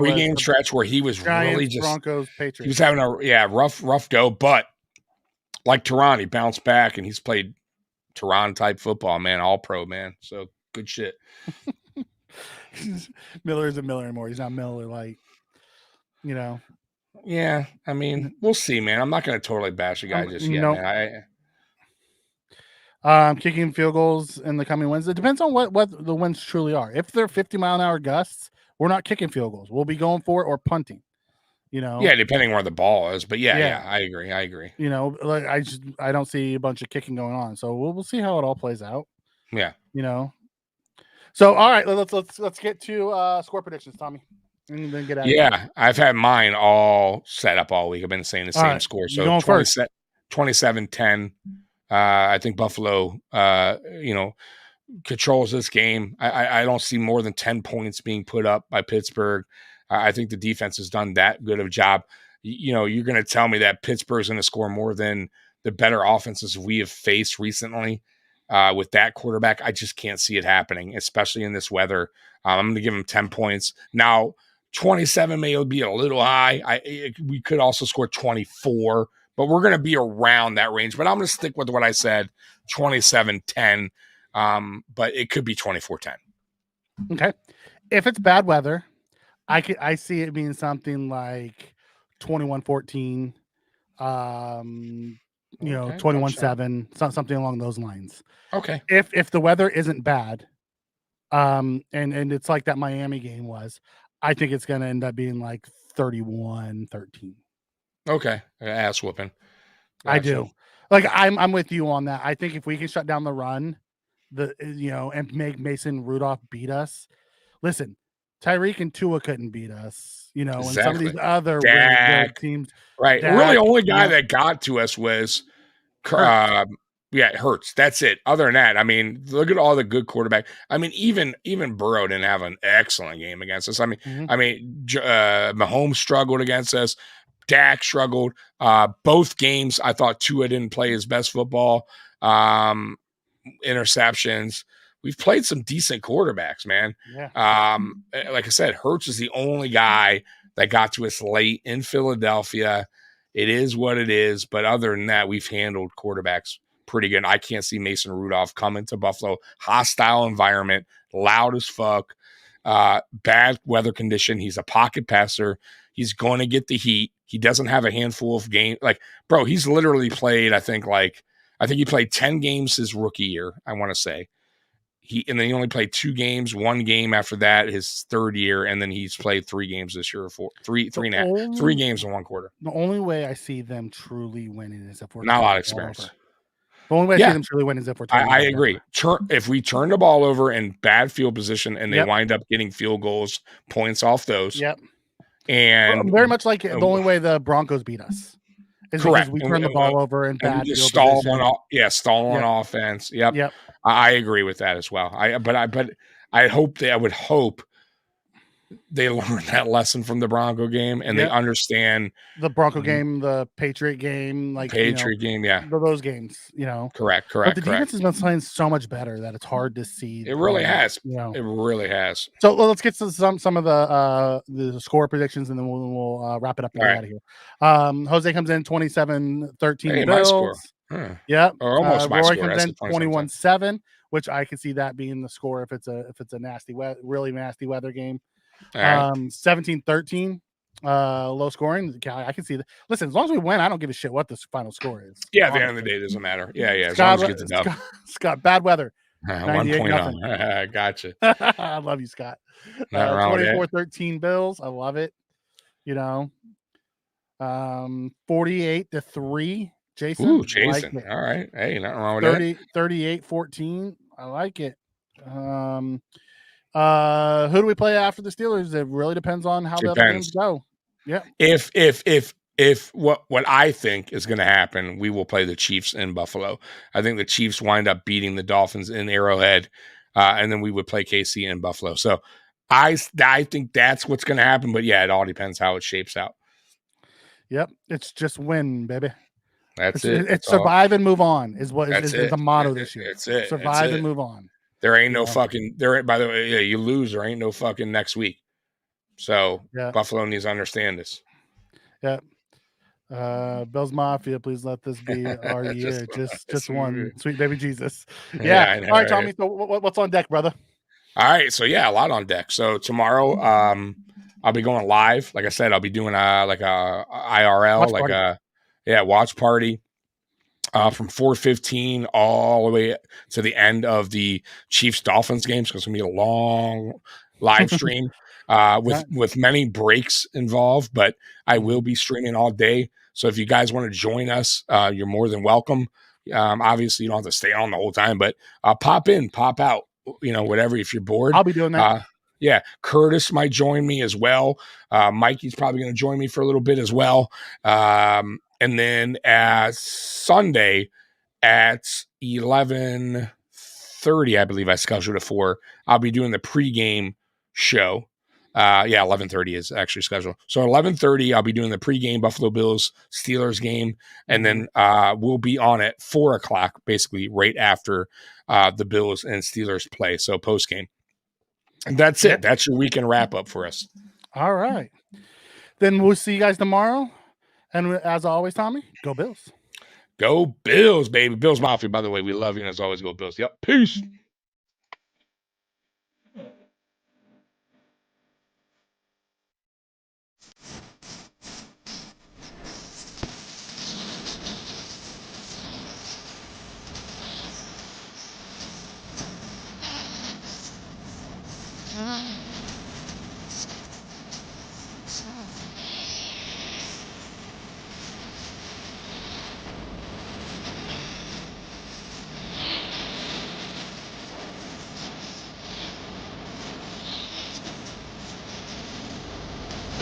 he was Giants, really just Broncos, Patriots. He was having a rough go, but like Teron, he bounced back and he's played Teron type football, man, all pro, man. So good shit. Miller isn't Miller anymore. He's not Miller like, Yeah, I mean, we'll see, man. I'm not going to totally bash a guy just yet, man. Kicking field goals in the coming wins. It depends on what the winds truly are. If they're 50-mile-an-hour gusts, we're not kicking field goals. We'll be going for it or punting. Yeah, depending where the ball is. But yeah, I agree. I don't see a bunch of kicking going on. So we'll see how it all plays out. Yeah. So all right, let's get to score predictions, Tommy. And then get out. Yeah, I've had mine all set up all week. I've been saying the same score. So 27-10. I think Buffalo, controls this game. I don't see more than 10 points being put up by Pittsburgh. I think the defense has done that good of a job. You're going to tell me that Pittsburgh's going to score more than the better offenses we have faced recently with that quarterback. I just can't see it happening, especially in this weather. I'm going to give him 10 points. Now, 27 may be a little high. We could also score 24. But we're going to be around that range. But I'm going to stick with what I said, 27-10. But it could be 24-10. Okay. If it's bad weather, I see it being something like 21-14, 21-7, something along those lines. Okay. If the weather isn't bad, and it's like that Miami game was, I think it's going to end up being like 31-13. Okay, ass whooping. Gotcha. I do. Like I'm with you on that. I think if we can shut down the run, and make Mason Rudolph beat us. Listen, Tyreek and Tua couldn't beat us. And some of these other really good teams. Right. Really, only guy that got to us was Hurts. That's it. Other than that, I mean, look at all the good quarterback. I mean, even Burrow didn't have an excellent game against us. I mean, Mahomes struggled against us. Dak struggled. Both games, I thought Tua didn't play his best football. Interceptions. We've played some decent quarterbacks, man. Yeah. Like I said, Hurts is the only guy that got to us late in Philadelphia. It is what it is. But other than that, we've handled quarterbacks pretty good. I can't see Mason Rudolph coming to Buffalo. Hostile environment, loud as fuck, bad weather condition. He's a pocket passer. He's going to get the heat. He doesn't have a handful of games. Like, bro, he's literally played, I think he played 10 games his rookie year, I want to say. And then he only played 2 games, 1 game after that, his third year, and then he's played 3 games this year, 3 games in 1 quarter. The only way I see them truly winning is if we're not a lot of experience. The only way I see them truly winning is if we're I agree. If we turn the ball over in bad field position and they wind up getting field goals, points off those. Yep. And very much like the only way the Broncos beat us is correct. Because we turn the ball over in bad field stall position. Stall on offense. Yep. I agree with that as well. But I would hope they learn that lesson from the Bronco game and they understand the Bronco game, the Patriot game, like Patriot game. Yeah, those games. correct. But the defense has been playing so much better that it's hard to see. It really has. It really has. So let's get to some of the score predictions, and then we'll wrap it up and get out of here. Jose comes in 27-13 Bills. Yeah, or almost my Roy score. comes in 21-7, which I can see that being the score if it's a nasty really nasty weather game. 17-13. Low scoring. I can see that. Listen, as long as we win, I don't give a shit what the final score is. Yeah, at the end of the day, it doesn't matter. Yeah. As long as we get the dub. Scott, bad weather. 1 point on. Gotcha. I love you, Scott. 24-13 Bills. I love it. 48-3. Jason. Ooh, Jason. Like all right. Hey, nothing wrong with 38-14. I like it. Who do we play after the Steelers? It really depends on how the other games go. Yeah. If what I think is going to happen, we will play the Chiefs in Buffalo. I think the Chiefs wind up beating the Dolphins in Arrowhead, and then we would play KC in Buffalo. So I think that's what's going to happen. But yeah, it all depends how it shapes out. Yep, it's just win, baby. That's it. It's survive and move on is what is the motto this year. That's it. Survive and move on. There ain't no fucking there. By the way, you lose. There ain't no fucking next week. So Buffalo needs to understand this. Yeah. Bills Mafia, please let this be our year. just one, sweet baby Jesus. Yeah. All right, Tommy. So what's on deck, brother? All right. So a lot on deck. So tomorrow, I'll be going live. Like I said, I'll be doing like a IRL, watch party. From 4:15 all the way to the end of the Chiefs Dolphins games, because it's gonna be a long live stream with many breaks involved. But I will be streaming all day. So if you guys want to join us, you're more than welcome. Obviously, you don't have to stay on the whole time, but pop in, pop out. Whatever. If you're bored, I'll be doing that. Yeah, Curtis might join me as well. Mikey's probably going to join me for a little bit as well. And then Sunday at 11:30, I believe I scheduled it for. I'll be doing the pregame show. 11:30 is actually scheduled. So 11:30, I'll be doing the pregame Buffalo Bills Steelers game, and then we'll be on at 4:00, basically right after the Bills and Steelers play. So post game. And that's it. That's your weekend wrap up for us. All right. Then we'll see you guys tomorrow. And as always, Tommy, go Bills. Go Bills, baby. Bills Mafia, by the way. We love you. And as always, go Bills. Yep. Peace.